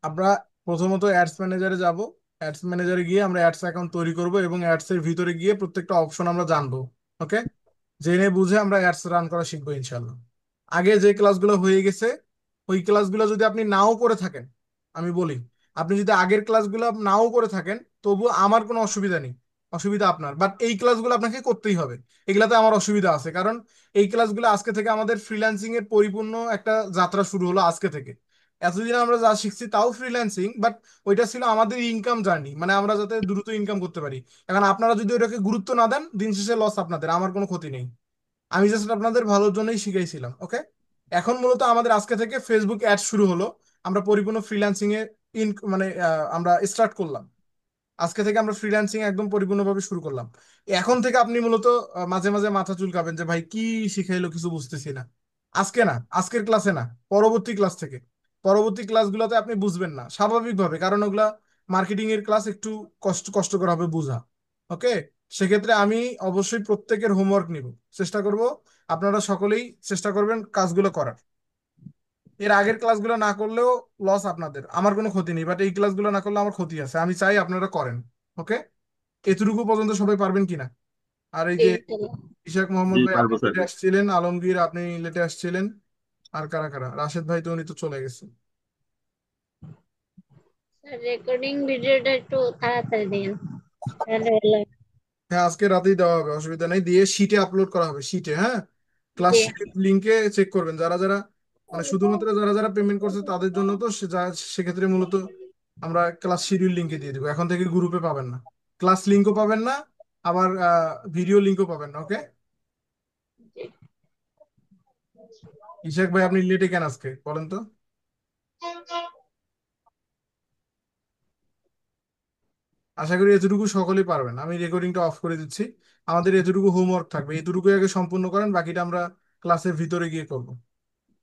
আমরা প্রথমত অ্যাডস ম্যানেজারে যাব। অ্যাডস ম্যানেজারে গিয়ে আমরা অ্যাডস অ্যাকাউন্ট তৈরি করব এবং অ্যাডস এর ভিতরে গিয়ে প্রত্যেকটা অপশন আমরা জানবো। ওকে, জেনে বুঝে আমরা অ্যাডস রান করা শিখবো ইনশাল্লাহ। আগে যে ক্লাসগুলো হয়ে গেছে ওই ক্লাসগুলো যদি আপনি নাও করে থাকেন, আমি বলি, আপনি যদি আগের ক্লাসগুলো নাও করে থাকেন তবু আমার কোনো অসুবিধা নেই, অসুবিধা আপনার, বাট এই ক্লাসগুলো আপনাকে করতেই হবে। এগুলাতে আমার অসুবিধা আছে, কারণ এই ক্লাসগুলো আজকে থেকে আমাদের ফ্রিল্যান্সিং এর পরিপূর্ণ একটা যাত্রা শুরু হলো আজকে থেকে। এতদিন আমরা যা শিখছি তাও ফ্রিল্যান্সিং, বাট ওইটা ছিল আমাদের ইনকাম জার্নি, মানে আমরা যাতে দ্রুত ইনকাম করতে পারি। এখন আপনারা যদি ওটাকে গুরুত্ব না দেন, দিন শেষে লস আপনাদের, আমার কোনো ক্ষতি নেই। আমি জাস্ট আপনাদের ভালোর জন্যই শিখাইছিলাম। ওকে, এখন মূলত আমাদের আজকে থেকে ফেসবুক অ্যাড শুরু হলো, আমরা পরিপূর্ণ ফ্রিল্যান্সিং এ মানে আমরা স্টার্ট করলাম। আজকে থেকে আমরা ফ্রিল্যান্সিং একদম পরিপূর্ণভাবে শুরু করলাম। এখন থেকে আপনি মূলত মাঝে মাঝে মাথা চুলকাবেন যে ভাই কি শিখাইলো কিছু বুঝতেছি না। আজকে না, আজকের ক্লাসে না, পরবর্তী ক্লাস থেকে। পরবর্তী ক্লাসগুলোতে আপনি বুঝবেন না স্বাভাবিকভাবে, কারণ ওগুলা মার্কেটিং এর ক্লাস, একটু কষ্টকর হবে বোঝা। ওকে, সেক্ষেত্রে আমি অবশ্যই প্রত্যেকের হোমওয়ার্ক নিব, চেষ্টা করব। আপনারা সকলেই চেষ্টা করবেন কাজগুলো করার। এর আগের ক্লাসগুলো না করলেও লস আপনাদের, আমার কোনো ক্ষতি নেই, বাট এই ক্লাসগুলো না করলে আমার ক্ষতি আছে, আমি চাই আপনারা করেন। ওকে, এতটুকু পর্যন্ত সবাই পারবেন কিনা? আর এই যে ইনশাল্লাহ। ইশাক মোহাম্মদ জি ভাই আপনি পারবো স্যার। লেটে আসছিলেন, আলমগীর আপনি লেটে আসছিলেন, আর কারা কারা, রাশেদ ভাই তো উনি তো চলে গেছে। স্যার রেকর্ডিং ভিডিওটা একটু তাড়াতাড়ি দিন, তাহলে হলো। হ্যাঁ, আজকে রাতেই দেওয়া হবে, অসুবিধা নেই, দিয়ে শিটে আপলোড করা হবে, শিটে। হ্যাঁ, ক্লাস জি লিংকে চেক করবেন যারা যারা, মানে শুধুমাত্র যারা যারা পেমেন্ট করছে তাদের জন্য তো সেক্ষেত্রে মূলত আমরা ক্লাস শিডিউল লিংকে দিয়ে দিব, এখন থেকে গ্রুপে পাবেন না, ক্লাস লিংকও পাবেন না, আবার ভিডিও লিংকও পাবেন না। ওকে জি। ইশাক ভাই, আপনি লেটে কেন আজকে বলেন তো? আশা করি এতটুকু সকলেই পারবেন, আমি রেকর্ডিংটা অফ করে দিচ্ছি। আমাদের এতটুকু হোমওয়ার্ক থাকবে, এতটুকু আগে সম্পূর্ণ করেন, বাকিটা আমরা ক্লাসের ভিতরে গিয়ে করবো।